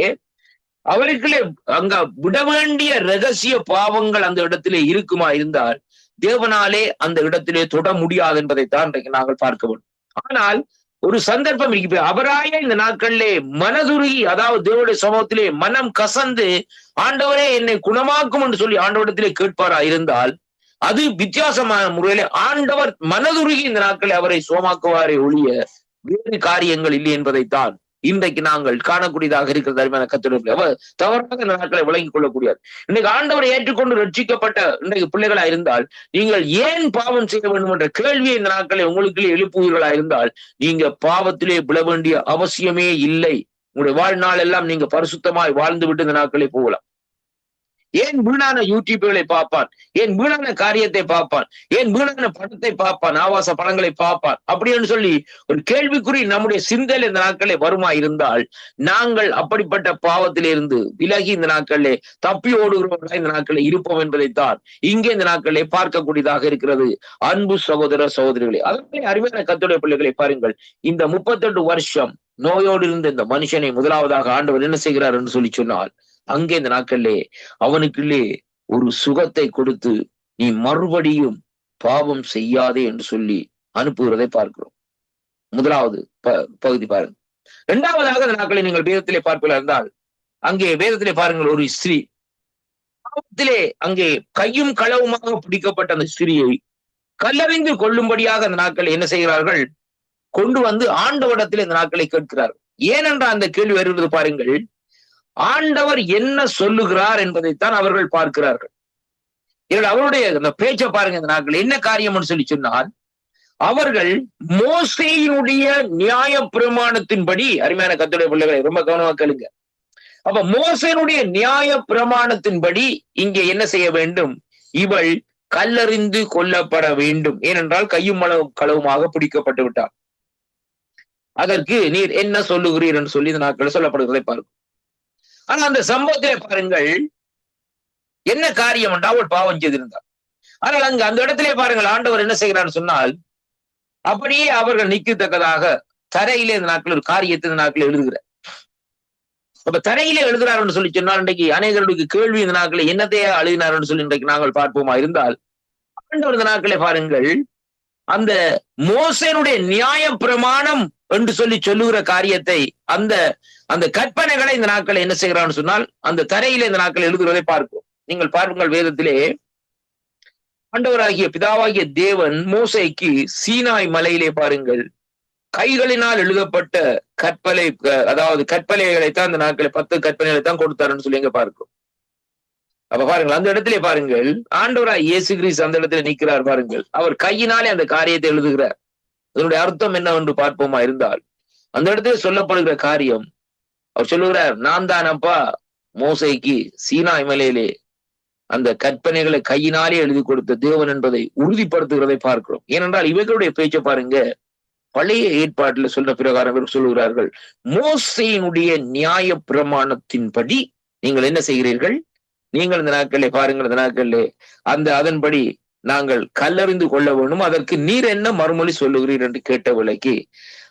அவருக்குள்ளே அங்க விட வேண்டிய ரகசிய பாவங்கள் அந்த இடத்திலே இருக்குமா இருந்தால் தேவனாலே அந்த இடத்திலே தொட முடியாது என்பதைத்தான் இன்றைக்கு நாங்கள் பார்க்க வேண்டும். ஆனால் ஒரு சந்தர்ப்பம் இருக்கு, அவராய இந்த நாட்களிலே மனதுருகி, அதாவது தேவனுடைய சமூகத்திலே மனம் கசந்து ஆண்டவரே என்னை குணமாக்கும் என்று சொல்லி ஆண்டவரிடத்திலே கேட்பாரா இருந்தால், அது வித்தியாசமான முறையிலே ஆண்டவர் மனதுருகி இந்த நாட்களை அவரை சுகமாக்குவாரே ஒழிய வேறு காரியங்கள் இல்லை என்பதைத்தான் இன்றைக்கு நாங்கள் காணக்கூடியதாக இருக்கிறது. அருமையான கர்த்தருடைய அவர் தவறாக இந்த நாட்களை விளங்கிக் கொள்ளக்கூடியது. இன்னைக்கு ஆண்டவரை ஏற்றுக்கொண்டு ரட்சிக்கப்பட்ட இன்றைக்கு பிள்ளைகளா இருந்தால், நீங்கள் ஏன் பாவம் செய்ய வேண்டும் என்ற கேள்வியை இந்த நாட்களை உங்களுக்குள்ளே எழுப்புவீர்களா இருந்தால், நீங்க பாவத்திலே விழ வேண்டிய அவசியமே இல்லை. உங்களுடைய வாழ்நாள் எல்லாம் நீங்க பரிசுத்தமாய் வாழ்ந்து விட்டு இந்த நாட்களை போகலாம். ஏன் வீணான யூடியூப்களை பார்ப்பான், ஏன் வீணான காரியத்தை பார்ப்பான், ஏன் வீணான படத்தை பார்ப்பான், ஆபாச படங்களை பார்ப்பான் அப்படின்னு சொல்லி ஒரு கேள்விக்குறி நம்முடைய சிந்தையில் இந்த நாட்களே வருமா இருந்தால், நாங்கள் அப்படிப்பட்ட பாவத்திலிருந்து விலகி இந்த நாட்களிலே தப்பி ஓடுகிறவர்களாக இந்த நாட்களில் இருப்போம் என்பதைத்தான் இங்கே இந்த நாட்களிலே பார்க்கக்கூடியதாக இருக்கிறது. அன்பு சகோதர சகோதரிகளே, அதனாலே அருமையான கர்த்தருடைய பிள்ளைகளை பாருங்கள், இந்த 38 வருஷம் நோயோடு இருந்த இந்த மனுஷனை முதலாவதாக ஆண்டவர் என்ன செய்கிறார் என்று சொல்லி சொன்னால், அங்கே இந்த நாட்களிலே அவனுக்குள்ளே ஒரு சுகத்தை கொடுத்து நீ மறுபடியும் பாவம் செய்யாதே என்று சொல்லி அனுப்புகிறதை பார்க்கிறோம். முதலாவது பகுதி பாருங்க. இரண்டாவதாக இந்த நாட்களை நீங்கள் வேதத்திலே பார்ப்பீர்கள் இருந்தால், அங்கே வேதத்திலே பாருங்கள், ஒரு ஸ்திரீ பாவத்திலே அங்கே கையும் களவுமாக பிடிக்கப்பட்ட அந்த ஸ்திரியை கல்லறிந்து கொள்ளும்படியாக அந்த நாட்களை என்ன செய்கிறார்கள், கொண்டு வந்து ஆண்டவரிடத்தில் இந்த நாட்களை கேட்கிறார்கள். ஏனென்றால் அந்த கேள்வி வருகிறது பாருங்கள், ஆண்டவர் என்ன சொல்லுகிறார் என்பதைத்தான் அவர்கள் பார்க்கிறார்கள். அவருடைய அந்த பேச்சை பாருங்க. இந்த நாட்கள் என்ன காரியம்னு சொல்லி சொன்னால், அவர்கள் மோசேயினுடைய நியாய பிரமாணத்தின்படி, அருமையான கர்த்தருடைய பிள்ளைகளை ரொம்ப கவனமா கேளுங்க. அப்ப மோசேயினுடைய நியாய பிரமாணத்தின்படி இங்கே என்ன செய்ய வேண்டும், இவள் கல்லறிந்து கொல்லப்பட வேண்டும். ஏனென்றால் கையும் களவுமாக பிடிக்கப்பட்டு விட்டார். அதற்கு நீர் என்ன சொல்லுகிறீர் என்று சொல்லி இந்த நாட்கள் சொல்லப்படுகிறதை பார்க்கும். ஆனா அந்த சம்பவத்திலே பாருங்கள், என்ன காரியம் என்றால் அவள் பாவம் செய்திருந்தார். ஆனால் அங்கு அந்த இடத்திலே பாருங்கள், ஆண்டவர் என்ன செய்கிறார் சொன்னால், அப்படியே அவர்கள் நிற்கத்தக்கதாக தரையிலே இந்த நாட்கள் ஒரு காரியத்தை இந்த நாட்கள் எழுதுகிறார். அப்ப தரையிலே எழுதுகிறார் என்று சொல்லி சொன்னால், இன்றைக்கு அநேகர்களுக்கு கேள்வி இந்த நாட்களை என்னத்தையே அழுதினார் என்று சொல்லி இன்றைக்கு நாங்கள் பார்ப்போமா இருந்தால், ஆண்டவர் இந்த நாட்களை பாருங்கள், அந்த மோசேனுடைய நியாய பிரமாணம் என்று சொல்லி சொல்லுகிற காரியத்தை, அந்த கற்பனைகளை இந்த நாட்களை என்ன செய்கிறான்னு சொன்னால், அந்த தரையிலே இந்த நாட்கள் எழுதுகிறதை பார்ப்போம். நீங்கள் பாருங்கள், வேதத்திலே ஆண்டவராகிய பிதாவாகிய தேவன் மோசேக்கு சீனாய் மலையிலே பாருங்கள் கைகளினால் எழுதப்பட்ட கற்பலை, அதாவது கற்பலைகளைத்தான் அந்த நாட்களை 10 கற்பனைகளை தான் கொடுத்தாருன்னு சொல்லி எங்க பார்க்கிறோம். அப்ப பாருங்கள், அந்த இடத்திலே பாருங்கள், ஆண்டவராய் இயேசு கிறிஸ்து அந்த இடத்துல நிற்கிறார் பாருங்கள். அவர் கையினாலே அந்த காரியத்தை எழுதுகிறார். அதனுடைய அர்த்தம் என்னவென்று பார்ப்போமா இருந்தால், அந்த இடத்துல சொல்லப்படுகிற காரியம், அவர் சொல்லுகிறார், நான் தான் அப்பா மோசேக்கு சீனாய் மலையிலே அந்த கற்பனைகளை கையினாலே எழுதி கொடுத்த தேவன் என்பதை உறுதிப்படுத்துகிறதை பார்க்கிறோம். ஏனென்றால் இவர்களுடைய பேச்சை பாருங்க, பழைய ஏற்பாட்டுல சொல்ற பிரகாரம் சொல்லுகிறார்கள், மோசேயினுடைய நியாய பிரமாணத்தின்படி நீங்கள் என்ன செய்கிறீர்கள், நீங்கள் இந்த நாட்களே பாருங்கள், இந்த நாட்களே அதன்படி நாங்கள் கல்லறிந்து கொள்ள வேண்டும், அதற்கு நீர் என்ன மறுமொழி சொல்லுகிறீர் என்று கேட்ட விலைக்கு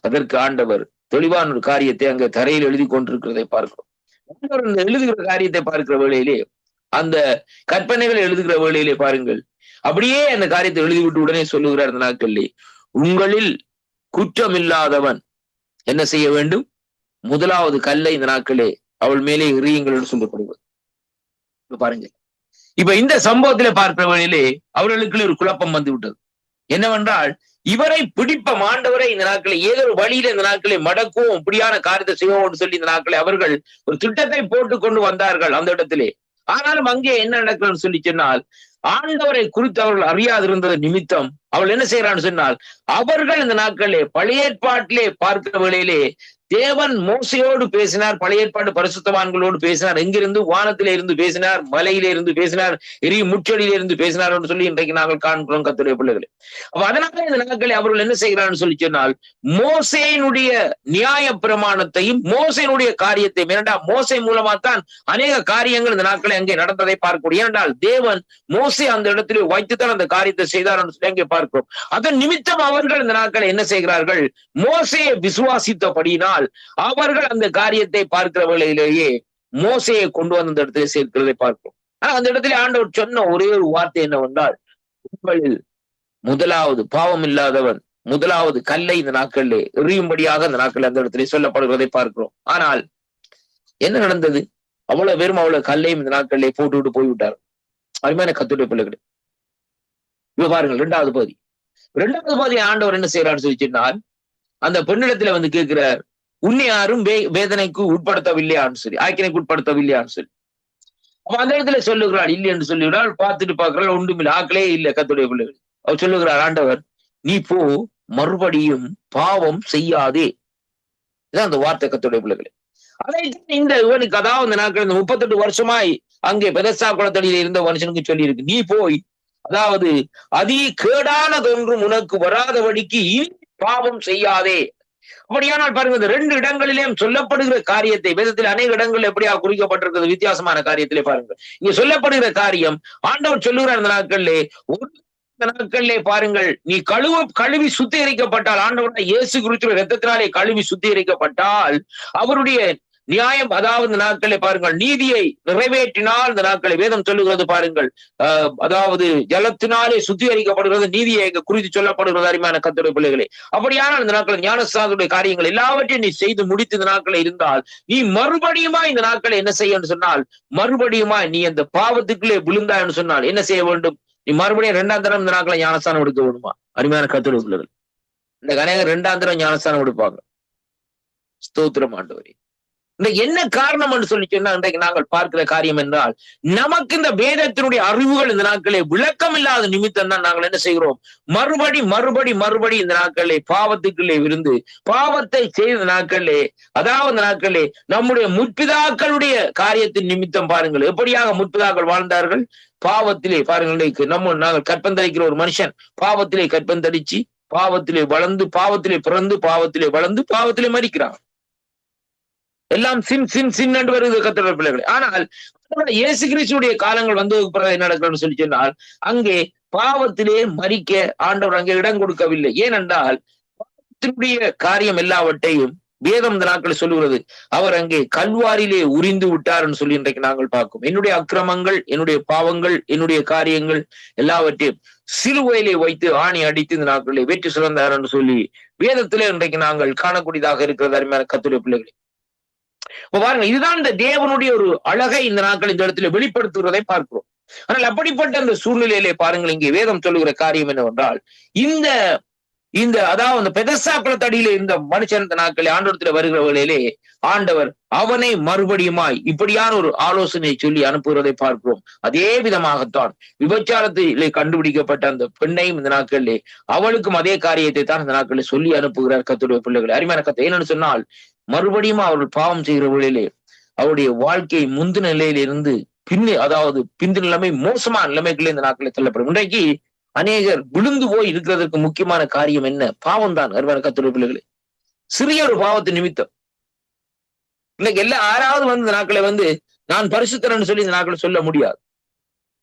அதற்கு ஆண்டவர் தெளிவான ஒரு காரியத்தை அங்க தரையில் எழுதி கொண்டிருக்கிறதை பார்க்கிறோம். ஆண்டவர் இந்த எழுதுகிற காரியத்தை பார்க்கிற வேளையிலே, அந்த கற்பனைகளை எழுதுகிற வேளையிலே பாருங்கள், அப்படியே அந்த காரியத்தை எழுதிவிட்டு உடனே சொல்லுகிறார் இந்த நாட்களிலே, உங்களில் குற்றம் இல்லாதவன் என்ன செய்ய வேண்டும், முதலாவது கல்லை இந்த நாட்களே அவள் மேலே எறியுங்கள் என்று சொல்லப்படுவது. பாருங்க, இப்ப இந்த சம்பவத்திலே பார்க்கிற வழியிலே அவர்களுக்கு ஒரு குழப்பம் வந்து விட்டது. என்னவென்றால், இவரை பிடிப்ப ஆண்டவரை இந்த நாட்களை ஏதோ ஒரு வழியில இந்த நாட்களை மடக்குவோம், இப்படியான காரியத்தை செய்வோம் சொல்லி இந்த நாட்களை அவர்கள் ஒரு திட்டத்தை போட்டு கொண்டு வந்தார்கள் அந்த இடத்திலே. ஆனாலும் அங்கே என்ன நடக்குதுன்னு சொல்லி சொன்னால், ஆண்டவரை குறித்து அவர்கள் அறியாதிருந்தது நிமித்தம் அவள் என்ன செய்யறான்னு சொன்னால், அவர்கள் இந்த நாட்களிலே பழைய ஏற்பாட்டிலே பார்க்கிற வேளையிலே தேவன் மோசையோடு பேசினார், பழைய ஏற்பாடு பரிசுத்தவான்களோடு பேசினார், எங்கிருந்து, வானத்திலே இருந்து பேசினார், மலையிலே இருந்து பேசினார், எரிய முச்சடியிலே இருந்து பேசினார் என்று சொல்லி இன்றைக்கு நாங்கள் காண்கிறோம் கர்த்தருடைய பிள்ளைகளே. அப்ப அதனால இந்த நாட்களை அவர்கள் என்ன செய்கிறான்னு சொல்லி சொன்னால், மோசேயினுடைய நியாய பிரமாணத்தையும் மோசையினுடைய காரியத்தையும், ஏனென்றால் மோசை மூலமா தான் அநேக காரியங்கள் இந்த நாட்களை அங்கே நடந்ததை பார்க்கக்கூடிய, ஏனென்றால் தேவன் மோசே அந்த இடத்திலே வைத்துத்தான் அந்த காரியத்தை செய்தார் என்று சொல்லி அங்கே பார்க்கிறோம். அதன் நிமித்தம் அவர்கள் இந்த நாட்களை என்ன செய்கிறார்கள், மோசையை விசுவாசித்தபடியினால் அவர்கள் அந்த காரியத்தை பார்க்கிற வேளையிலேயே மோசையை கொண்டு வந்து அந்த இடத்துல சேர்க்கிறதை பார்க்கிறோம். ஆனா அந்த இடத்துல ஆண்டவர் சொன்ன ஒரே ஒரு வார்த்தை என்னவென்றால், உங்களில் முதலாவது பாவம் இல்லாதவன் முதலாவது கல்லை இந்த நாட்களிலே எறியும்படியாக அந்த நாட்கள் அந்த இடத்துல சொல்லப்படுவதை பார்க்கிறோம். ஆனால் என்ன நடந்தது, அவ்வளவு பேரும் அவ்வளவு கல்லையும் இந்த நாட்களிலே போட்டுவிட்டு போய்விட்டார். அருமையான கர்த்தருடைய பிள்ளைகளே, இப்ப பாருங்கள், இரண்டாவது பகுதி ஆண்டவர் என்ன செய்யறான்னு சொல்லி சொன்னால், அந்த பெண்ணிடத்துல வந்து கேட்கிறார், உன்னை யாரும் வேதனைக்கு உட்படுத்தவில்லையான்னு சொல்லி, ஆக்கினைக்கு உட்படுத்தவில்லையான்னு சொல்லி. அப்ப அந்த இடத்துல சொல்லுகிறாள், இல்லை என்று சொல்லுகிறாள். பார்த்துட்டு பார்க்கிறாள், ஒன்றுமில்லை, ஆக்களே இல்லை கர்த்தருடைய பிள்ளைகள். அவர் சொல்லுகிறார், ஆண்டவர் நீ போ, மறுபடியும் பாவம் செய்யாதே. இதான் அந்த வார்த்தை கர்த்தருடைய பிள்ளைகளே. அதை இந்த இவனுக்கு, அதாவது இந்த நாட்கள் இந்த 38 வருஷமாய் அங்கே பெதஸ்தா குளத்தடியில் இருந்த மனுஷனுக்கு சொல்லி இருக்கு, நீ போய், அதாவது அதி கேடானதொன்றும் உனக்கு வராதபடிக்கு இனி பாவம் செய்யாதே. அப்படியானால் பாருங்க, இந்த 2 இடங்களிலேயும் சொல்லப்படுகிற காரியத்தை, வேதத்தில் அநேக இடங்கள் எப்படியா குறிக்கப்பட்டிருக்கிறது வித்தியாசமான காரியத்திலே பாருங்க. இங்க சொல்லப்படுகிற காரியம், ஆண்டவர் சொல்லுகிறார் இந்த நாட்களிலே, இந்த நாட்களிலே பாருங்கள், நீ கழுவி சுத்திகரிக்கப்பட்டால், ஆண்டவர் இயேசு கிறிஸ்துவின் இரத்தத்தினாலே கழுவி சுத்திகரிக்கப்பட்டால், அவருடைய நியாயம், அதாவது இந்த நாட்களை பாருங்கள், நீதியை நிறைவேற்றினால், இந்த நாட்களை வேதம் சொல்லுகிறது பாருங்கள், அதாவது ஜலத்தினாலே சுத்திகரிக்கப்படுகிறது, நீதியை குறித்து சொல்லப்படுகிறது. அருமையான கர்த்தருடைய பிள்ளைகளே, அப்படியானால் இந்த நாட்கள் ஞானஸ்நானத்துடைய காரியங்கள் எல்லாவற்றையும் நீ செய்து முடித்து இந்த நாட்களை இருந்தால், நீ மறுபடியுமா இந்த நாட்களை என்ன செய்ய சொன்னால், மறுபடியுமா நீ அந்த பாவத்துக்குள்ளே விழுந்தா என்று சொன்னால் என்ன செய்ய வேண்டும், நீ மறுபடியும் 2ஆம் தரம் இந்த நாட்களை ஞானஸ்தானம் எடுக்க வேண்டுமா? அருமையான கர்த்தருடைய பிள்ளைகள், இந்த கணேக 2ஆம் தரம் ஞானஸ்தானம் எடுப்பாங்க. ஸ்தோத்திரம் ஆண்டவரே. என்ன காரணம் என்று சொல்லி சொன்னா, இன்றைக்கு நாங்கள் பார்க்கிற காரியம் என்றால், நமக்கு இந்த வேதத்தினுடைய அறிவுகள் இந்த நாட்களே விளக்கம் இல்லாத நிமித்தம் தான் நாங்கள் என்ன செய்கிறோம், மறுபடி இந்த நாட்களே பாவத்துக்குள்ளே இருந்து பாவத்தை செய்த நாட்களே, அதாவது இந்த நாட்களே நம்முடைய முற்பிதாக்களுடைய காரியத்தின் நிமித்தம் பாருங்கள், எப்படியாக முற்பிதாக்கள் வாழ்ந்தார்கள். பாவத்திலே பாருங்கள், நாங்கள் கற்பந்தரிக்கிற ஒரு மனுஷன் பாவத்திலே கற்பந்தரிச்சு, பாவத்திலே வளர்ந்து, பாவத்திலே பிறந்து, பாவத்திலே வளர்ந்து, பாவத்திலே மரிக்கிறான். எல்லாம் சின் என்று வருது கர்த்தருடைய பிள்ளைகளே. ஆனால் இயேசு கிறிஸ்துடைய காலங்கள் வந்ததுக்கு பிறகு என்ன நடக்கணும்னு சொல்லி சொன்னால், அங்கே பாவத்திலே மரிக்க ஆண்டவர் அங்கே இடம் கொடுக்கவில்லை. ஏனென்றால் பாவத்தினுடைய காரியம் எல்லாவற்றையும் வேதம் இந்த நாட்கள் சொல்லுகிறது, அவர் அங்கே கல்வாரியிலே உரிந்து விட்டார்ன்னு சொல்லி இன்றைக்கு நாங்கள் பார்க்கும். என்னுடைய அக்கிரமங்கள், என்னுடைய பாவங்கள், என்னுடைய காரியங்கள் எல்லாவற்றையும் சிலுவையிலே வைத்து ஆணி அடித்து இந்த நாட்களிலே வெற்றி சிறந்தார் என்று சொல்லி வேதத்திலே இன்றைக்கு நாங்கள் காணக்கூடியதாக இருக்கிறது. அருமையான கர்த்தருடைய பிள்ளைகளே, பாருங்க, இதுதான் இந்த தேவனுடைய ஒரு அழகை இந்த நாட்கள் இந்த இடத்துல வெளிப்படுத்துகிறதை பார்க்கிறோம். ஆனால் அப்படிப்பட்ட அந்த சூழ்நிலையிலே பாருங்கள், இங்கே வேதம் சொல்லுகிற காரியம் என்னவென்றால், இந்த இந்த அதாவது அந்த பெதஸ்தா குளத்தடியில இருந்த மனுஷன் இந்த நாட்களில் ஆண்டவரத்துல வருகிற வேளையிலே ஆண்டவர் அவனை மறுபடியுமாய் இப்படியான ஒரு ஆலோசனை சொல்லி அனுப்புகிறதை பார்க்கிறோம். அதே விதமாகத்தான் விபச்சாரத்திலே கண்டுபிடிக்கப்பட்ட அந்த பெண்ணையும் இந்த நாட்களிலே அவளுக்கும் அதே காரியத்தை தான் இந்த நாட்களில் சொல்லி அனுப்புகிறார் கர்த்தருடைய பிள்ளைகளை. அருமையான கத்தை என்னன்னு சொன்னால், மறுபடியும் அவர்கள் பாவம் செய்கிற வேளையிலே அவருடைய வாழ்க்கை முந்தின நிலையிலிருந்து அதாவது பிந்தின நிலைமை மோசமான நிலைமைகளே இந்த நாட்களில் தள்ளப்படும். இன்றைக்கு அநேகர் விழுந்து போய் இருக்கிறதற்கு முக்கியமான காரியம் என்ன? பாவம் தான். அருமையான கர்த்தருடைய பிள்ளைகளே, சிறிய ஒரு பாவத்து நிமித்தம் இன்னைக்கு எல்லா யாராவது இந்த நாட்களை நான் பரிசுத்தரன்னு சொல்லி இந்த நாட்களை சொல்ல முடியாது.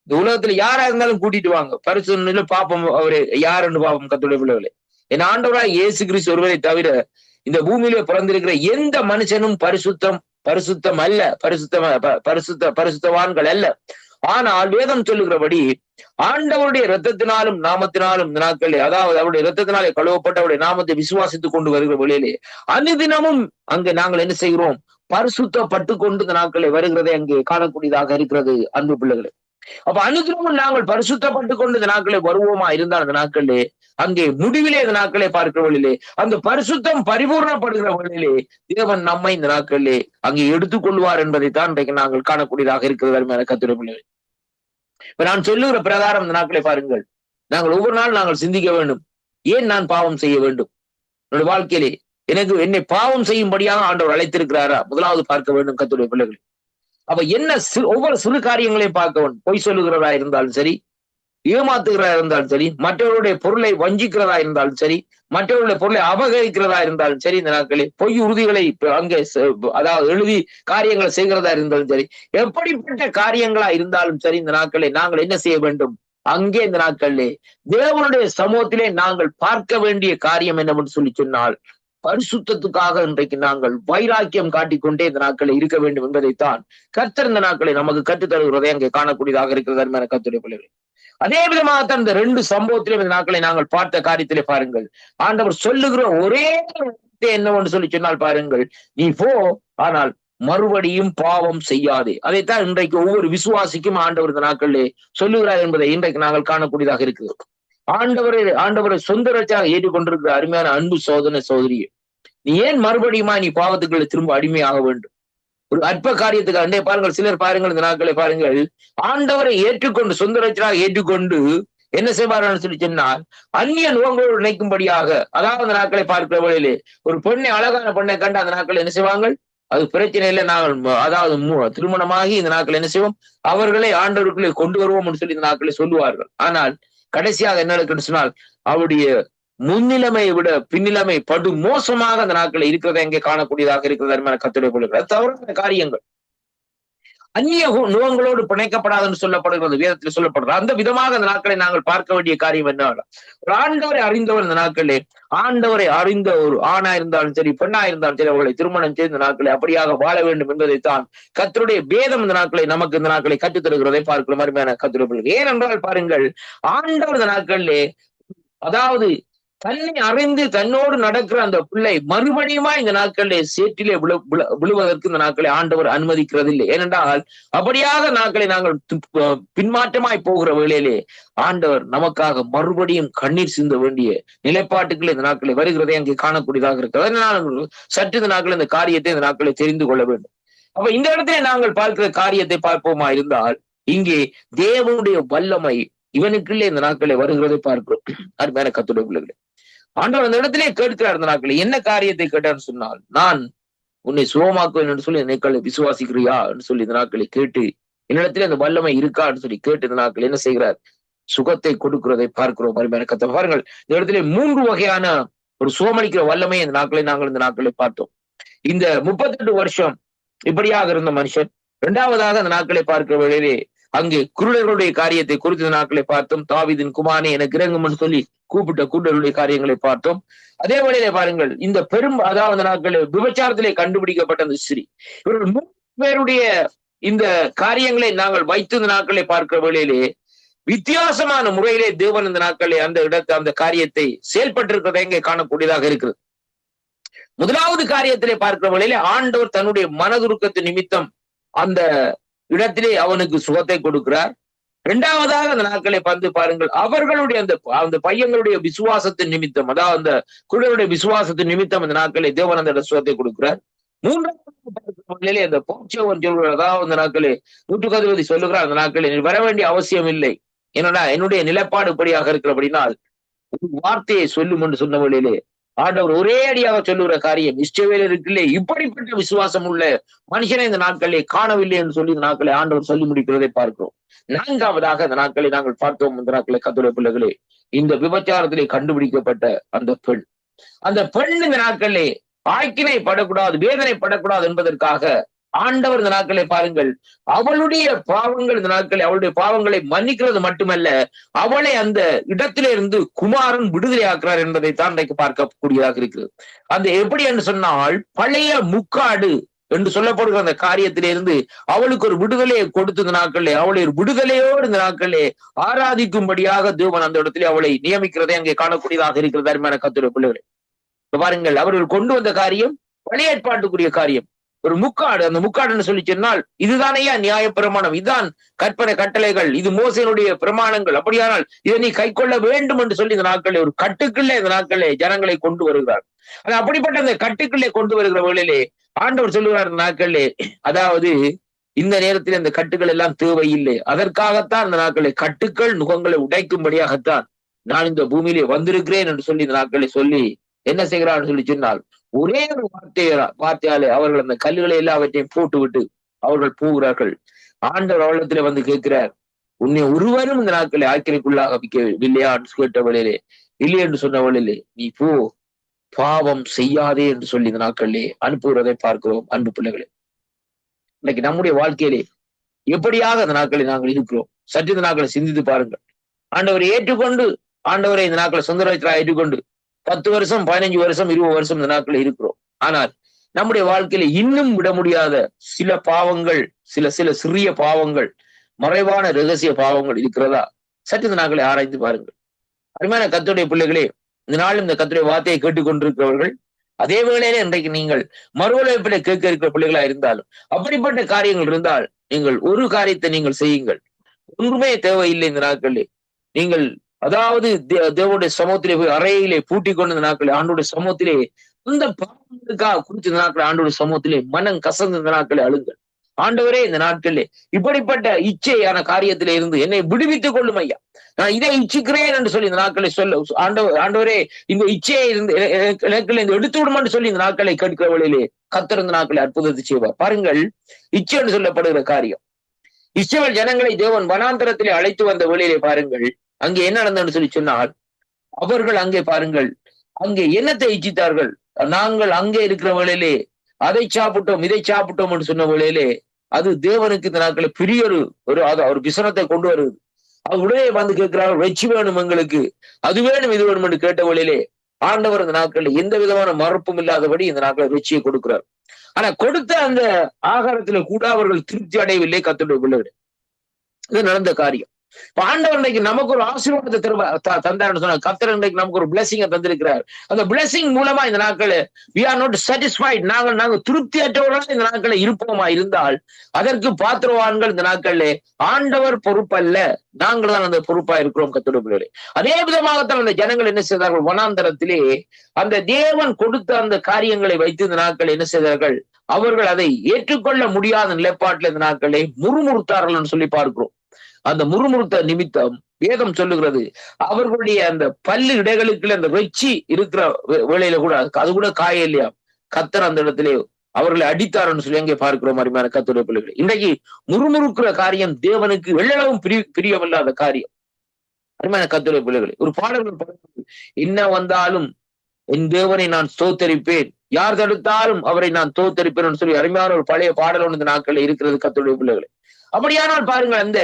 இந்த உலகத்துல யாரா இருந்தாலும் கூட்டிட்டு வாங்க, பரிசுத்தல பாப்போம் அவரு யாருன்னு பாப்போம். கர்த்தருடைய பிள்ளைகளே, என் ஆண்டவராய் இயேசு கிறிஸ்து ஒருவரை தவிர இந்த பூமியிலே பிறந்திருக்கிற எந்த மனுஷனும் பரிசுத்தம் அல்ல, பரிசுத்தவான்கள் அல்ல. ஆனால் வேதம் சொல்லுகிறபடி ஆண்டவருடைய இரத்தத்தினாலும் நாமத்தினாலும் இந்த நாட்களே, அதாவது அவருடைய இரத்தத்தினாலே கழுவப்பட்ட அவருடைய நாமத்தை விசுவாசித்துக் கொண்டு வருகிற வழியிலே அனுதினமும் அங்கே நாங்கள் என்ன செய்கிறோம்? பரிசுத்தப்பட்டு கொண்டு இந்த நாட்களை வருகிறதை அங்கே காணக்கூடியதாக இருக்கிறது அன்பு பிள்ளைகளே. அப்ப அனுதினமும் நாங்கள் பரிசுத்தப்பட்டு கொண்டு இந்த நாட்களை வருவோமா இருந்தால் அந்த நாட்களே அங்கே முடிவிலே இந்த நாட்களை பார்க்கிற வழியிலே அந்த பரிசுத்தம் பரிபூர்ணப்படுகிற வழியிலே தேவன் நம்மை இந்த நாட்களிலே அங்கே எடுத்துக்கொள்வார் என்பதைத்தான் இன்றைக்கு நாங்கள் காணக்கூடியதாக இருக்கிறது அருமையான கர்த்தருடைய பிள்ளைகளே. இப்ப நான் சொல்லுகிற பிரகாரம் இந்த நாட்களை பாருங்கள், நாங்கள் ஒவ்வொரு நாள் நாங்கள் சிந்திக்க வேண்டும், ஏன் நான் பாவம் செய்ய வேண்டும்? என்னுடைய வாழ்க்கையிலே என்னை பாவம் செய்யும்படியாக ஆண்டவர் அழைத்திருக்கிறாரா? முதலாவது பார்க்க வேண்டும் கர்த்தருடைய பிள்ளைகளே. அப்ப என்ன ஒவ்வொரு சிறு காரியங்களையும் பார்க்க வேண்டும். பொய் சொல்லுகிறதா இருந்தாலும் சரி, ஏமாத்துகிறதா இருந்தாலும் சரி, மற்றவருடைய பொருளை வஞ்சிக்கிறதா இருந்தாலும் சரி, மற்றவருடைய பொருளை அபகரிக்கிறதா இருந்தாலும் சரி, இந்த நாட்களில் பொய் உறுதிகளை அங்கே அதாவது எழுதி காரியங்களை செய்கிறதா இருந்தாலும் சரி, எப்படிப்பட்ட காரியங்களா இருந்தாலும் சரி, இந்த நாட்களில் நாங்கள் என்ன செய்ய வேண்டும்? அங்கே இந்த நாட்களிலே தேவனுடைய சமூகத்திலே நாங்கள் பார்க்க வேண்டிய காரியம் என்னவென்று சொல்லி சொன்னால், பரிசுத்தத்துக்காக இன்றைக்கு நாங்கள் வைராக்கியம் காட்டிக்கொண்டே இந்த நாட்களை இருக்க வேண்டும் என்பதைத்தான் கர்த்தர் இந்த நாட்களை நமக்கு கற்றுத் தருகிறதை அங்கே காணக்கூடியதாக இருக்கிறது அருமையான கர்த்தருடைய பிள்ளைகளே. அதே விதமாகத்தான் இந்த ரெண்டு சம்பவத்திலும் இந்த நாட்களை நாங்கள் பார்த்த காரியத்திலே பாருங்கள், ஆண்டவர் சொல்லுகிற ஒரே என்னவென்று சொல்லி சொன்னால் பாருங்கள், நீ போ, ஆனால் மறுபடியும் பாவம் செய்யாதே. அதைத்தான் இன்றைக்கு ஒவ்வொரு விசுவாசிக்கும் ஆண்டவர் இந்த நாட்களிலே சொல்லுகிறார் என்பதை இன்றைக்கு நாங்கள் காணக்கூடியதாக இருக்கிறது. ஆண்டவரை சொந்த ரட்சையாக ஏற்றுக்கொண்டிருக்கிற அருமையான அன்பு சோதரியே, நீ ஏன் மறுபடியுமா நீ பாவத்துக்களை திரும்ப அடிமையாக வேண்டும்? ஒரு அற்ப காரியத்துக்கு அண்டே பாருங்கள், சிலர் பாருங்கள் இந்த நாட்களை பாருங்கள், ஆண்டவரை ஏற்றுக்கொண்டு சொந்த ரட்சையாக ஏற்றுக்கொண்டு என்ன செய்வார்கள் சொல்லி சொன்னால், அந்நிய நோங்களோடு நினைக்கும்படியாக, அதாவது அந்த நாட்களை பார்க்கிற வழியிலே ஒரு பெண்ணை அழகான பெண்ணை கண்டு அந்த நாட்கள் என்ன செய்வாங்க? அது பிரச்சனை இல்லை, நாங்கள் அதாவது திருமணமாகி இந்த நாட்கள் என்ன செய்வோம்? அவர்களை ஆண்டவருக்குள்ளே கொண்டு வருவோம் சொல்லி இந்த நாட்களை சொல்லுவார்கள். ஆனால் கடைசியாக என்ன நடக்குன்னு சொன்னால், அவருடைய முன்னிலைமையை விட பின்னிலைமை படு மோசமாக அந்த நாட்களை இருக்கிறத எங்கே காணக்கூடியதாக இருக்கிறது அருமையான கர்த்தருடைய பிள்ளைகளே. தவறான காரியங்கள் அந்நிய நுகங்களோடு பிணைக்கப்படாதுன்னு சொல்லப்படுகிறது, வேதத்தில் சொல்லப்படுறது. அந்த விதமாக அந்த நாட்களை நாங்கள் பார்க்க வேண்டிய காரியம் என்ன? ஒரு ஆண்டவரை அறிந்தவர் இந்த நாட்களே, ஆண்டவரை அறிந்த ஒரு ஆணா இருந்தாலும் சரி, பெண்ணா இருந்தாலும் சரி, அவர்களை திருமணம் செய்து இந்த நாட்களை அப்படியாக வாழ வேண்டும் என்பதைத்தான் கர்த்தருடைய வேதம் இந்த நாட்களை நமக்கு இந்த நாட்களை கற்றுத் தருகிறதை பார்க்கிற மாதிரியான கர்த்தருடைய பிள்ளைகள். ஏனென்றால் பாருங்கள், ஆண்டவர் இந்த நாட்களிலே அதாவது தன்னை அறிந்து தன்னோடு நடக்கிற அந்த பிள்ளை மறுபடியுமா இந்த நாட்களிலே சேற்றிலே விழுவதற்கு இந்த நாட்களை ஆண்டவர் அனுமதிக்கிறது இல்லை. ஏனென்றால் அப்படியாக நாட்களை நாங்கள் பின்மாற்றமாய் போகிற வேளையிலே ஆண்டவர் நமக்காக மறுபடியும் கண்ணீர் சிந்த வேண்டிய நிலைப்பாட்டுகள் இந்த நாட்களை வருகிறதை அங்கே காணக்கூடியதாக இருக்கிறது. அதனால சற்று இந்த நாட்கள் இந்த காரியத்தை இந்த நாட்களை தெரிந்து கொள்ள வேண்டும். அப்ப இந்த இடத்துல நாங்கள் பார்க்கிற காரியத்தை பார்ப்போமா இருந்தால், இங்கே தேவனுடைய வல்லமை இவனுக்குள்ளே இந்த நாட்களை வருகிறதை பார்க்கிறோம். அருமையான கர்த்தருடைய பிள்ளைகளே, ஆண்டவர் அந்த இடத்திலே கேட்கிறார். இந்த நாட்களில் என்ன காரியத்தை கேட்டார்னு சொன்னால், நான் உன்னை சுகமாக்குவேன் என்று சொல்லி என்னை விசுவாசிக்கிறியா என்று சொல்லி இந்த நாட்களை கேட்டு, என்னிடத்திலே அந்த வல்லமை இருக்கான்னு சொல்லி கேட்டு இந்த நாட்கள் என்ன செய்கிறார்? சுகத்தை கொடுக்கிறதை பார்க்கிறோம். அருமையான கர்த்தர் பாருங்கள், இந்த இடத்திலே 3 வகையான ஒரு சுகமளிக்கிற வல்லமை இந்த நாட்களை நாங்கள் இந்த நாட்களை பார்த்தோம். இந்த 38 வருஷம் இப்படியாக இருந்த மனுஷன், 2வதாக அந்த நாட்களை பார்க்கிற வேளையிலே அங்கே குருடர்களுடைய காரியத்தை குறித்த நாட்களை பார்த்தோம். தாவீதின் குமாரனே எனக்கு இறங்கும்னு சொல்லி கூப்பிட்ட குருடர்களுடைய காரியங்களை பார்த்தோம். அதே வேளையிலே பாருங்கள், இந்த அதாவது நாட்களில் விபச்சாரத்திலே கண்டுபிடிக்கப்பட்ட அந்த ஸ்திரீ, இவர்கள் 3 பேருடைய இந்த காரியங்களை நாங்கள் வைத்து இந்த நாட்களை பார்க்கிற வேளையிலே வித்தியாசமான முறையிலே தேவன் இந்த நாட்களிலே அந்த காரியத்தை செயல்பட்டிருக்கிறதை இங்கே காணக்கூடியதாக இருக்கிறது. முதலாவது காரியத்திலே பார்க்கிற வேளையிலே ஆண்டவர் தன்னுடைய மனதுருக்கத்து நிமித்தம் அந்த இடத்திலே அவனுக்கு சுகத்தை கொடுக்கிறார். இரண்டாவதாக அந்த நாட்களை வந்து பாருங்கள், அவர்களுடைய அந்த பையங்களுடைய விசுவாசத்தின் நிமித்தம், அதாவது அந்த குழந்தையுடைய விசுவாசத்தின் நிமித்தம் அந்த நாட்களை தேவன் அந்த சுகத்தை கொடுக்கிறார். மூன்றாவது அந்த போச்சவன் சொல்கிறார், அதாவது அந்த நாட்களே நூற்றுக்கதிபதி சொல்லுகிறார், அந்த நாட்களே நீ வர வேண்டிய அவசியம் இல்லை, என்னடா என்னுடைய நிலைப்பாடு இப்படியாக இருக்கிறபடினால் ஒரு வார்த்தையை சொல்லும் என்று சொன்ன வழியிலே ஆண்டவர் ஒரே அடியாக சொல்லுகிற காரியம், இஸ்ரவேலருக்குள்ளே இப்படிப்பட்ட விசுவாசம் உள்ள மனுஷனை இந்த நாட்களே காணவில்லை என்று சொல்லி இந்த நாட்களை ஆண்டவர் சொல்லி முடிக்கிறதை பார்க்கிறோம். நான்காவதாக இந்த நாட்களை நாங்கள் பார்த்தோம், இந்த நாட்களை கர்த்தருடைய பிள்ளைகளே, இந்த விபச்சாரத்திலே கண்டுபிடிக்கப்பட்ட அந்த பெண் இந்த நாட்களே ஆக்கினைப்படக்கூடாது, வேதனைப்படக்கூடாது என்பதற்காக ஆண்டவர் இந்த நாட்களை பாருங்கள், அவளுடைய பாவங்கள் இந்த நாட்களை அவளுடைய பாவங்களை மன்னிக்கிறது மட்டுமல்ல, அவளை அந்த இடத்திலே இருந்து குமாரன் விடுதலை ஆக்குறார் என்பதைத்தான் இன்றைக்கு பார்க்கக்கூடியதாக இருக்கிறது. அந்த எப்படி என்று சொன்னால், பழைய முக்காடு என்று சொல்லப்படுகிற அந்த காரியத்திலிருந்து அவளுக்கு ஒரு விடுதலையை கொடுத்து இந்த நாட்களே அவளை ஒரு விடுதலையோடு இந்த நாட்களே ஆராதிக்கும்படியாக தேவன் அந்த இடத்திலே அவளை நியமிக்கிறதை அங்கே காணக்கூடியதாக இருக்கிறது. அருமையான கர்த்தருடைய பிள்ளைகளே, பாருங்கள், அவர்கள் கொண்டு வந்த காரியம் பழைய ஏற்பாட்டுக்குரிய காரியம், ஒரு முக்காடு. அந்த முக்காடுன்னு சொல்லி சொன்னால் இதுதானையா நியாய பிரமாணம், இதுதான் கற்பனை கட்டளைகள், இது மோசையினுடைய பிரமாணங்கள், அப்படியானால் இதை நீ கை கொள்ள வேண்டும் என்று சொல்லி இந்த நாட்களே ஒரு கட்டுக்குள்ளே இந்த நாட்களே ஜனங்களை கொண்டு வருகிறார். அது அப்படிப்பட்ட அந்த கட்டுக்குள்ளே கொண்டு வருகிற வேளையிலே ஆண்டவர் சொல்லுகிறார் இந்த நாட்களே, அதாவது இந்த நேரத்தில் அந்த கட்டுகள் எல்லாம் தேவையில்லை, அதற்காகத்தான் இந்த நாட்களே கட்டுக்கள் நுகங்களை உடைக்கும்படியாகத்தான் நான் இந்த பூமியிலே வந்திருக்கிறேன் என்று சொல்லி இந்த நாட்களை சொல்லி என்ன செய்கிறான்னு சொல்லி சொன்னால், ஒரே ஒரு வார்த்தையாலே அவர்கள் அந்த கல்லுகளை எல்லாவற்றையும் போட்டு விட்டு அவர்கள் போகிறார்கள். ஆண்டவர் அவளத்திலே வந்து கேட்கிறார், உன்னை ஒருவரும் இந்த நாட்களை ஆக்கிரைக்குள்ளாக வில்லையா கேட்ட வழியிலே, இல்லை என்று சொன்ன வழியிலே, நீ போ, பாவம் செய்யாதே என்று சொல்லி இந்த நாட்களிலே அனுப்புகிறதை பார்க்கிறோம். அன்பு பிள்ளைகளே, இன்னைக்கு நம்முடைய வாழ்க்கையிலே எப்படியாக அந்த நாட்களை நாங்கள் இருக்கிறோம், சற்று இந்த நாட்களை சிந்தித்து பாருங்கள். ஆண்டவரை ஏற்றுக்கொண்டு, ஆண்டவரை இந்த நாட்களை சொந்த ஏற்றுக்கொண்டு 10 வருஷம் 15 வருஷம் 20 வருஷம் இந்த நாட்கள் இருக்கிறோம். ஆனால் நம்முடைய வாழ்க்கையில இன்னும் விட முடியாத சில பாவங்கள், சில சிறிய பாவங்கள், மறைவான ரகசிய பாவங்கள் இருக்கிறதா? சற்று இந்த நாட்களை ஆராய்ந்து பாருங்கள். அருமையான கர்த்தருடைய பிள்ளைகளே, இந்த நாள் இந்த கர்த்தருடைய வார்த்தையை கேட்டுக்கொண்டிருக்கிறவர்கள், அதே வேளையில இன்றைக்கு நீங்கள் மறுவலைப்பில கேட்க இருக்கிற பிள்ளைகளா இருந்தாலும், அப்படிப்பட்ட காரியங்கள் இருந்தால் நீங்கள் ஒரு காரியத்தை நீங்கள் செய்யுங்கள். ஒன்றுமே தேவையில்லை இந்த நாட்களிலே. நீங்கள் அதாவது தேவனுடைய சமூகத்திலே போய் அறையிலே பூட்டி கொண்டு இந்த நாட்களே ஆண்டோடைய சமூகத்திலே இந்த பாவங்களுக்காக குறித்து இந்த நாட்களை ஆண்டோடைய சமூகத்திலே மனம் கசந்து இந்த நாட்களை அழுங்கள். ஆண்டவரே, இந்த நாட்களிலே இப்படிப்பட்ட இச்சையான காரியத்திலே இருந்து என்னை விடுவித்துக் கொள்ளும் ஐயா, நான் இதை இச்சிக்கிறேன் என்று சொல்லி இந்த நாட்களை சொல்ல ஆண்டவரே, இந்த இச்சையை இருந்து எனக்கு எடுத்து விடும் என்று சொல்லி இந்த நாட்களை கேட்கிற வழியிலே கர்த்தர் இந்த நாட்களை அற்புதத்தை செய்வார். பாருங்கள், இச்சை என்று சொல்லப்படுகிற காரியம், இஸ்ரவேல் ஜனங்களை தேவன் வனாந்தரத்திலே அழைத்து வந்த வழியிலே பாருங்கள், அங்கே என்ன நடந்ததுன்னு சொல்லி சொன்னால், அவர்கள் அங்கே பாருங்கள், அங்கே என்னத்தை இச்சித்தார்கள், நாங்கள் அங்கே இருக்கிற வேளையிலே அதை சாப்பிட்டோம் இதை சாப்பிட்டோம் என்று சொன்ன வேளையிலே அது தேவனுக்கு இந்த நாட்களை பெரிய ஒரு விசனத்தை கொண்டு வருது. அவர் உடனே வந்து கேட்கிறார்கள், வெற்றி வேணும் எங்களுக்கு, அது வேணும் இது வேணும் என்று கேட்ட வேளையிலே ஆண்டவர் இந்த நாட்களில் எந்த விதமான மறுப்பும் இல்லாதபடி இந்த நாட்களை வெற்றியை கொடுக்கிறார். ஆனா கொடுத்த அந்த ஆகாரத்துல கூட அவர்கள் திருப்தி அடையவில்லை. கர்த்தருடைய பிள்ளைகளே, இது நடந்த காரியம். ஆண்டவர் இன்றைக்கு நமக்கு ஒரு ஆசீர்வாதத்தை தந்தார்னு சொன்னா, கர்த்தர் இன்றைக்கு நமக்கு ஒரு பிளெஸிங்கை தந்திருக்கிறார். அந்த பிளெஸிங் மூலமா இந்த நாட்கள் we are not satisfied, நாங்கள் திருப்தி அற்றவர்களாக இந்த நாட்களை இருப்போமா இருந்தால் அதற்கு பாத்திரவான்கள் இந்த நாட்கள்ல ஆண்டவர் பொறுப்பல்ல, நாங்கள் தான் அந்த பொறுப்பா இருக்கிறோம். கர்த்தருடைய பிள்ளைகளே, அதே விதமாகத்தான் அந்த ஜனங்கள் என்ன செய்தார்கள், வனாந்தரத்திலே அந்த தேவன் கொடுத்த அந்த காரியங்களை வைத்து இந்த நாட்கள் என்ன செய்தார்கள், அவர்கள் அதை ஏற்றுக்கொள்ள முடியாத நிலைப்பாட்டில் இந்த நாட்களை முறுமுறுத்தார்கள் சொல்லி பார்க்கிறோம். அந்த முறுமுறுத்த நிமித்தம் வேதம் சொல்லுகிறது, அவர்களுடைய அந்த பல்லு இடைகளுக்குள்ள அந்த வெச்சி இருக்கிற வேளையில கூட அது கூட காய இல்லையா, கர்த்தர் அந்த இடத்திலே அவர்களை அடித்தார்னு சொல்லி அங்கே பார்க்கிறோம். அருமையான கர்த்தருடைய பிள்ளைகளை, இன்றைக்கு முறுமுறுக்கிற காரியம் தேவனுக்கு வெள்ளளவும் பிரியமில்லாத காரியம். அருமையான கர்த்தருடைய பிள்ளைகளை, ஒரு பாடல்கள் என்ன வந்தாலும் என் தேவனை நான் ஸ்தோத்தரிப்பேன், யார் தடுத்தாலும் அவரை நான் தோத்தரிப்பேன் சொல்லி அருமையான ஒரு பழைய பாடல் ஒன்று இந்த நாட்களில் இருக்கிறது. கர்த்தருடைய பிள்ளைகளை, அப்படியானால் பாருங்கள், அந்த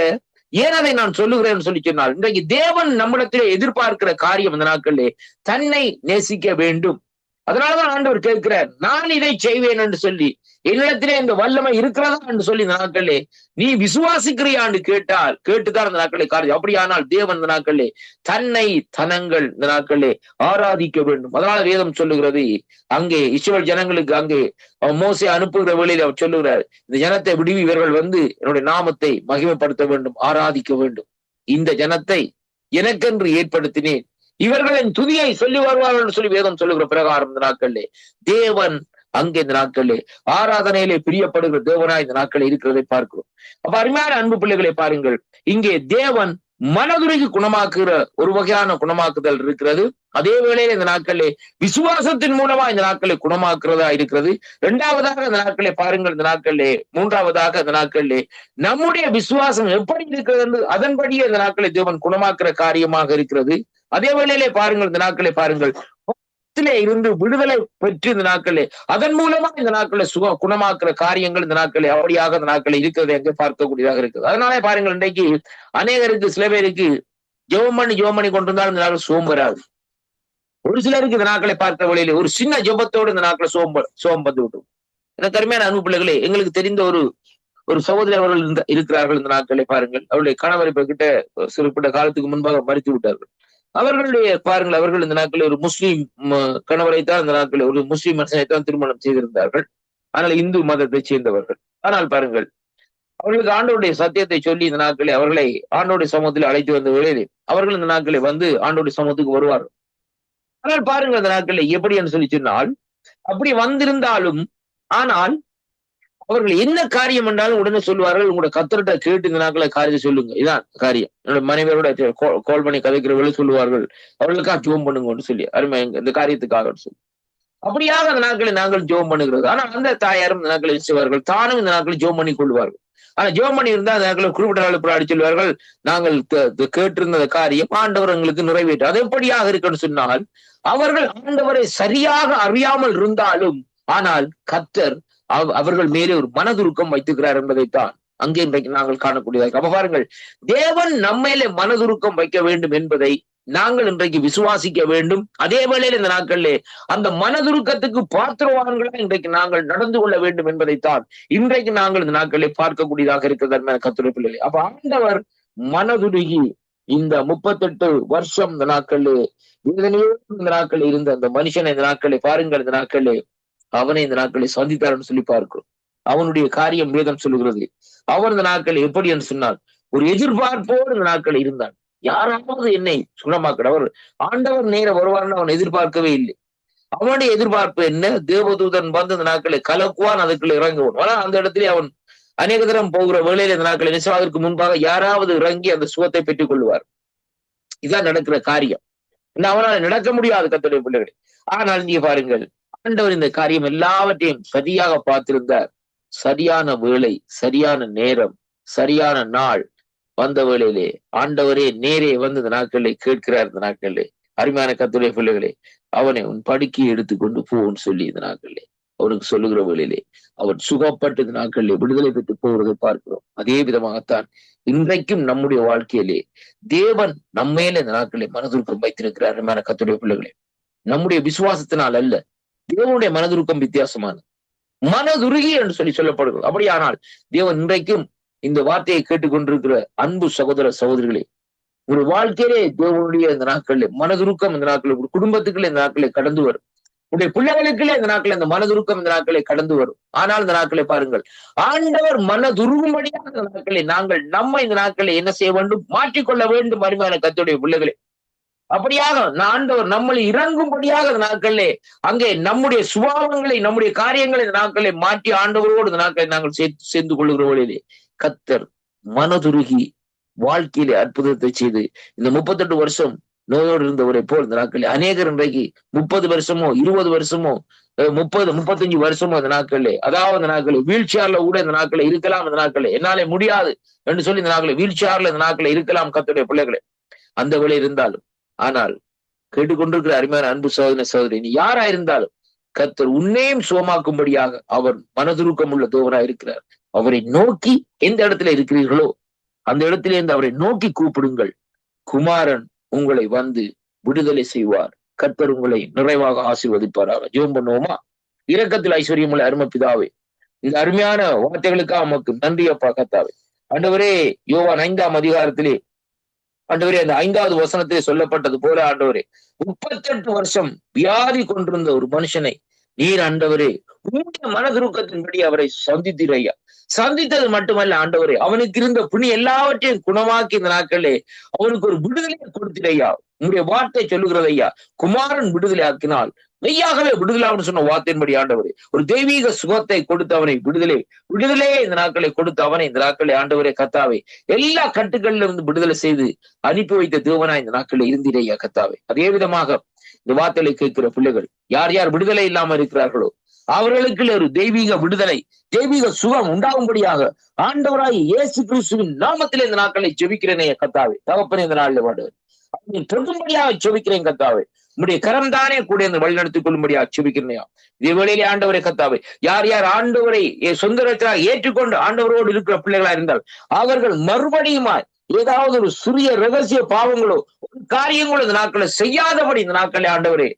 ஏன் அதை நான் சொல்லுகிறேன்னு சொல்லி சொன்னால், இன்றைக்கு தேவன் நம்மிடத்திலே எதிர்பார்க்கிற காரியம் இந்த நாட்களிலே தன்னை நேசிக்க வேண்டும். அதனாலதான் ஆண்டவர் கேட்கிறார், நான் இதை செய்வேன் என்று சொல்லி, என்னிடத்திலே இந்த வல்லமை இருக்கிறதா என்று சொல்லி இந்த நாட்களிலே நீ விசுவாசிக்கிறியான்னு கேட்டுதான் இந்த நாட்களை காரியம். அப்படியானால் தேவன் இந்த நாட்களிலே தன்னை தனங்கள் இந்த நாட்களிலே ஆராதிக்க வேண்டும். அதனால வேதம் சொல்லுகிறது, அங்கே இஸ்ரவேல் ஜனங்களுக்கு அங்கே மோசே அனுப்புகிற வேளையில் அவர் சொல்லுகிறார், இந்த ஜனத்தை விடுவி, இவர்கள் வந்து என்னுடைய நாமத்தை மகிமைப்படுத்த வேண்டும், ஆராதிக்க வேண்டும். இந்த ஜனத்தை எனக்கென்று ஏற்படுத்தினேன், இவர்கள் என் துதியை சொல்லி வருவார்கள் சொல்லி வேதம் சொல்லுகிற பிரகாரம் இந்த நாட்களிலே தேவன் அங்கே இந்த நாட்களிலே ஆராதனையிலே பிரியப்படுகிற தேவனா இந்த நாட்களில் இருக்கிறதை பார்க்கிறோம். அப்ப அருமையான அன்பு பிள்ளைகளை பாருங்கள், இங்கே தேவன் மனதுருகி குணமாக்குகிற ஒரு வகையான குணமாக்குதல் இருக்கிறது. அதே வேளையில இந்த நாட்களிலே விசுவாசத்தின் மூலமா இந்த நாட்களை குணமாக்குறதா இருக்கிறது. இரண்டாவதாக இந்த நாட்களை பாருங்கள், இந்த நாட்களிலே மூன்றாவதாக இந்த நாட்களிலே நம்முடைய விசுவாசம் எப்படி இருக்கிறது என்று அதன்படியே இந்த நாட்களை தேவன் குணமாக்குற காரியமாக இருக்கிறது. அதே வேளையிலே பாருங்கள், இந்த நாட்களை பாருங்கள், இருந்து விடுதலை பெற்று இந்த நாட்களே அதன் மூலமா இந்த நாட்களை குணமாக்குற காரியங்கள் இந்த நாட்களை அப்படியாக இந்த நாட்களை இருக்கிறது எங்கே பார்க்கக்கூடியதாக இருக்குது. அதனாலே பாருங்கள், இன்றைக்கு அநேகருக்கு சில பேருக்கு ஜெபம் பண்ணி கொண்டிருந்தால் இந்த நாட்கள் சோம் வராது. ஒரு சிலருக்கு இந்த நாட்களை பார்த்த வழியிலே ஒரு சின்ன ஜெபத்தோடு இந்த நாட்களை சோம் வந்து விட்டோம். எனக்கு அருமையான அன்பு பிள்ளைகளே, எங்களுக்கு தெரிந்த ஒரு சகோதரி அவர்கள் இருக்கிறார்கள். இந்த நாட்களை பாருங்கள், அவருடைய கணவர் இப்ப கிட்ட சிறுப்பிட்ட காலத்துக்கு முன்பாக மறித்து விட்டார்கள். அவர்களுடைய பாருங்கள், அவர்கள் இந்த நாட்களில் ஒரு முஸ்லீம் கணவரைத்தான் இந்த நாட்களில் ஒரு முஸ்லீம் மனுஷனைத்தான் திருமணம் செய்திருந்தார்கள். ஆனால் இந்து மதத்தை சேர்ந்தவர்கள். ஆனால் பாருங்கள், அவர்களுக்கு ஆண்டோடைய சத்தியத்தை சொல்லி இந்த நாட்களில் அவர்களை ஆண்டோடைய சமூகத்தில் அழைத்து வந்த வேளையில் அவர்கள் இந்த நாட்களை வந்து ஆண்டோடைய சமூகத்துக்கு வருவார்கள். ஆனால் பாருங்கள், இந்த நாட்களில் எப்படி என்று சொல்லி சொன்னால், அப்படி வந்திருந்தாலும் ஆனால் அவர்கள் என்ன காரியம் என்றாலும் உடனே சொல்லுவார்கள், உங்களோட கத்தர்கிட்ட கேட்டு இந்த நாட்களை காரியத்தை சொல்லுங்க, இதான் காரியம். என்னோட மனைவியரோட கால் பண்ணி கதைக்கிறவர்களே சொல்லுவார்கள், அவர்களுக்காக ஜோம் பண்ணுங்கன்னு சொல்லி, அருமை இந்த காரியத்துக்காக சொல்லி அப்படியாக அந்த நாட்களை நாங்கள் ஜோம் பண்ணுகிறது. ஆனா அந்த தாயாரும் இந்த நாட்களை செய்வார்கள், தானும் இந்த நாட்களை ஜோம் பண்ணி கொள்வார்கள். ஆனா ஜோம் பண்ணி இருந்தா அந்த நாட்களை குறிப்பிட்ட நாள் அடி சொல்வார்கள், நாங்கள் கேட்டிருந்த காரியம் ஆண்டவர் எங்களுக்கு நிறைவேற்று. அது எப்படியாக இருக்குன்னு சொன்னால், அவர்கள் ஆண்டவரை சரியாக அறியாமல் இருந்தாலும் ஆனால் கர்த்தர் அவர்கள் மேலே ஒரு மனதுருக்கம் வைத்துக்கிறார் என்பதைத்தான் அங்கே இன்றைக்கு நாங்கள் காணக்கூடியதாக. அப்ப பாருங்கள், தேவன் நம்மையிலே மனதுருக்கம் வைக்க வேண்டும் என்பதை நாங்கள் இன்றைக்கு விசுவாசிக்க வேண்டும். அதே வேளையில் இந்த நாட்களிலே அந்த மனதுருக்கத்துக்கு பாத்திரவான்களா இன்றைக்கு நாங்கள் நடந்து கொள்ள வேண்டும் என்பதைத்தான் இன்றைக்கு நாங்கள் இந்த நாட்களிலே பார்க்கக்கூடியதாக இருக்கிறது கர்த்தருடைய பிள்ளைகளே. அப்ப ஆண்டவர் மனதுருகி இந்த 38 வருஷம் இந்த நாட்களிலே வேதனையோடு இந்த நாட்களில் இருந்த அந்த மனுஷனை இந்த நாட்களை பாருங்கள், இந்த நாட்களிலே அவனை இந்த நாட்களை சந்தித்தார்னு சொல்லி பார்க்கிறோம். அவனுடைய காரியம் வேதம் சொல்லுகிறது. அவன் இந்த நாட்கள் எப்படி என்று சொன்னால், ஒரு எதிர்பார்ப்போடு இந்த நாட்கள் இருந்தான். யாராவது என்னை சுகமாக்கிற அவர் ஆண்டவர் நேர வருவார்னு அவன் எதிர்பார்க்கவே இல்லை. அவனுடைய எதிர்பார்ப்பு என்ன? தேவதூதன் வந்து இந்த நாட்களை கலக்குவான், அதுக்குள்ள இறங்குவான். ஆனா அந்த இடத்துல அவன் அநேக தரம் போகிற வேளையில இந்த நாட்களை நிச்சயத்திற்கு முன்பாக யாராவது இறங்கி அந்த சுகத்தை பெற்றுக் கொள்வார். இதான் நடக்கிற காரியம். அவனால் நடக்க முடியாது கர்த்தருடைய பிள்ளைகளே. ஆனால் நீங்க பாருங்கள், ஆண்டவர் இந்த காரியம் எல்லாவற்றையும் சரியாக பார்த்திருந்தார். சரியான வேளை, சரியான நேரம், சரியான நாள் வந்த வேளையிலே ஆண்டவரே நேரே வந்து இந்த நாட்களிலே கேட்கிறார். இந்த நாட்களிலே அருமையான கர்த்தருடைய பிள்ளைகளே, அவனை உன் படுக்கையை எடுத்துக்கொண்டு போன்னு சொல்லி இந்த நாட்களிலே அவனுக்கு சொல்லுகிற வேளையிலே அவன் சுகப்பட்டு இந்த நாட்களிலே விடுதலை பெற்று போவதை பார்க்கிறோம். அதே விதமாகத்தான் இன்றைக்கும் நம்முடைய வாழ்க்கையிலே தேவன் நம்மேல இந்த நாட்களிலே மனதுருக்கம் வைத்திருக்கிறார். அருமையான கர்த்தருடைய பிள்ளைகளே, நம்முடைய விசுவாசத்தினால் அல்ல, தேவனுடைய மனதுருக்கம் வித்தியாசமான மனதுருகி என்று சொல்லி சொல்லப்படுகிறது. அப்படியானால் தேவன் இன்றைக்கும் இந்த வார்த்தையை கேட்டுக்கொண்டிருக்கிற அன்பு சகோதர சகோதரிகளே, ஒரு வாழ்க்கையிலே தேவனுடைய இந்த நாட்களில் மனதுருக்கம் இந்த நாட்களில் ஒரு குடும்பத்துக்குள்ளே இந்த நாட்களை கடந்து வரும். உடைய பிள்ளைகளுக்குள்ளே இந்த நாட்களில் இந்த மனதுருக்கம் இந்த நாட்களை கடந்து வரும். ஆனால் இந்த நாட்களை பாருங்கள், ஆண்டவர் மனதுருகும்படியாக இந்த நாட்களை நாங்கள் நம்ம இந்த நாட்களை என்ன செய்ய வேண்டும்? மாற்றிக்கொள்ள வேண்டும். அருமையான கர்த்தருடைய பிள்ளைகளே, அப்படியாக ஆண்டவர் நம்மளை இறங்கும்படியாக இந்த நாட்களிலே அங்கே நம்முடைய சுபாவங்களை நம்முடைய காரியங்களை இந்த நாட்களை மாற்றி ஆண்டவரோடு இந்த நாட்களை நாங்கள் சேர்ந்து கொள்ளுகிற வழியிலே கர்த்தர் மனதுருகி வாழ்க்கையிலே அற்புதத்தை செய்து இந்த 38 வருஷம் நோயோடு இருந்தவரை போல் இந்த நாட்களில் அநேகர் இன்றைக்கு 30 வருஷமோ 20 வருஷமோ 30-35 வருஷமோ இந்த நாட்களிலே, அதாவது இந்த நாட்களில் வீல் சேர்ல கூட இந்த நாட்களில் இருக்கலாம். இந்த நாட்களில் என்னாலே முடியாது என்று சொல்லி இந்த நாட்களில் வீல் சேர்ல இந்த நாட்களில் இருக்கலாம் கர்த்தருடைய பிள்ளைகளே. அந்த வேலை இருந்தாலும் ஆனால் கேட்டுக்கொண்டிருக்கிற அருமையான அன்பு சகோதர சகோதரி, நீ யாரா இருந்தாலும் கர்த்தர் உன்னையும் சுகமாக்கும்படியாக அவர் மனதுருக்கம் உள்ள தேவனாய் இருக்கிறார். அவரை நோக்கி எந்த இடத்துல இருக்கிறீர்களோ அந்த இடத்திலே இருந்து அவரை நோக்கி கூப்பிடுங்கள். குமாரன் உங்களை வந்து விடுதலை செய்வார். கர்த்தர் உங்களை நிறைவாக ஆசீர்வதிப்பாராக. ஜெபம் பண்ணுவோமா? இரக்கத்தில் ஐஸ்வர்யமுள்ள அருமை பிதாவே, இந்த அருமையான வார்த்தைகளுக்காக நமக்கு நன்றி அப்பா கர்த்தாவே. ஆண்டவரே, யோவான் 5ஆம் அதிகாரத்திலே ஆண்டவரே அந்த 5வது வசனத்திலே சொல்லப்பட்டது போல ஆண்டவரே 38 வருஷம் வியாதி கொண்டிருந்த ஒரு மனுஷனை நீர் ஆண்டவரே உங்களுடைய மனதுருக்கத்தின்படி அவரை சந்தித்தீர் ஐயா. சந்தித்தது மட்டுமல்ல ஆண்டவரே, அவனுக்கு இருந்த புண்ணி எல்லாவற்றையும் குணமாக்கி இந்த நாட்களே அவனுக்கு ஒரு விடுதலையை கொடுத்தீர் ஐயா. உங்களுடைய வார்த்தை சொல்லுகிறது ஐயா, குமாரன் விடுதலை ஆக்கினால் மெய்யாகவே விடுதலான்னு சொன்ன வார்த்தையின்படி ஆண்டவரே ஒரு தெய்வீக சுகத்தை கொடுத்தவனை விடுதலையே இந்த நாட்களை கொடுத்த அவனை இந்த நாட்களை ஆண்டவரே கத்தாவே எல்லா கட்டுகளில் இருந்து விடுதலை செய்து அனுப்பி வைத்த தேவனா இந்த நாட்களில் இருந்தீரையா கத்தாவே. அதே விதமாக இந்த வார்த்தைகளை கேட்கிற பிள்ளைகள் யார் யார் விடுதலை இல்லாம இருக்கிறார்களோ அவர்களுக்கு ஒரு தெய்வீக விடுதலை, தெய்வீக சுகம் உண்டாகும்படியாக ஆண்டவராய் இயேசு கிறிஸ்துவின் நாமத்திலே இந்த நாட்களை ஜெபிக்கிறேனே கத்தாவே. தகப்பனே இந்த நாளில் வாடுவேன் தொடும்படியாக ஜெபிக்கிறேன் கத்தாவே. உம்முடைய கரம் தானே கூட இந்த வழி நடத்திக் கொள்ளும்படியாக ஜெபிக்கிறேனையா. இதே வேளையிலே ஆண்டவரை கத்தாவே யார் யார் ஆண்டவரை சொந்த ரட்சகராக ஏற்றுக்கொண்டு ஆண்டவரோடு இருக்கிற பிள்ளைகளா இருந்தால் அவர்கள் மறுபடியுமாய் ஏதாவது ஒரு சிறிய ரகசிய பாவங்களோ ஒரு காரியங்களோ இந்த நாட்களை செய்யாதபடி இந்த நாட்களே ஆண்டவரே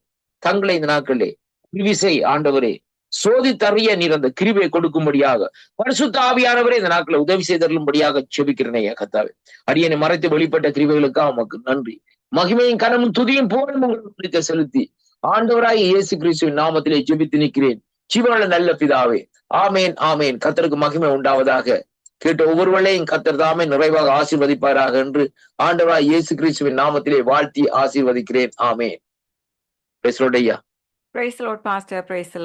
தங்களை இந்த நாட்களே விசை ஆண்டவரே சோதித்தறிய நீர் அந்த கிருபையை கொடுக்கும்படியாக பரிசுத்த ஆவியானவரே இந்த நாட்களை உதவி செய்தருளும்படியாக செபிக்கிறேனே கத்தாவே. அடியனை மறைத்து வெளிப்பட்ட கிருபைகளுக்காக உமக்கு நன்றி. மகிமையும் கனமும் துதியும் போலும் உங்களுக்கு செலுத்தி ஆண்டவராய் இயேசு கிறிஸ்துவின் நாமத்திலே ஜெபித்து நிற்கிறேன் ஜீவனுள்ள நல்ல பிதாவே. ஆமேன் ஆமேன். கர்த்தருக்கு மகிமை உண்டாவதாக. கேட்ட ஒவ்வொருவரையும் கர்த்தர் தாமே நிறைவாக ஆசீர்வதிப்பாராக என்று ஆண்டவராய் இயேசு கிறிஸ்துவின் நாமத்திலே வாழ்த்தி ஆசீர்வதிக்கிறேன். ஆமேன். பேசுறோம் ஐயா. Praise the Lord, Pastor. Praise the Lord.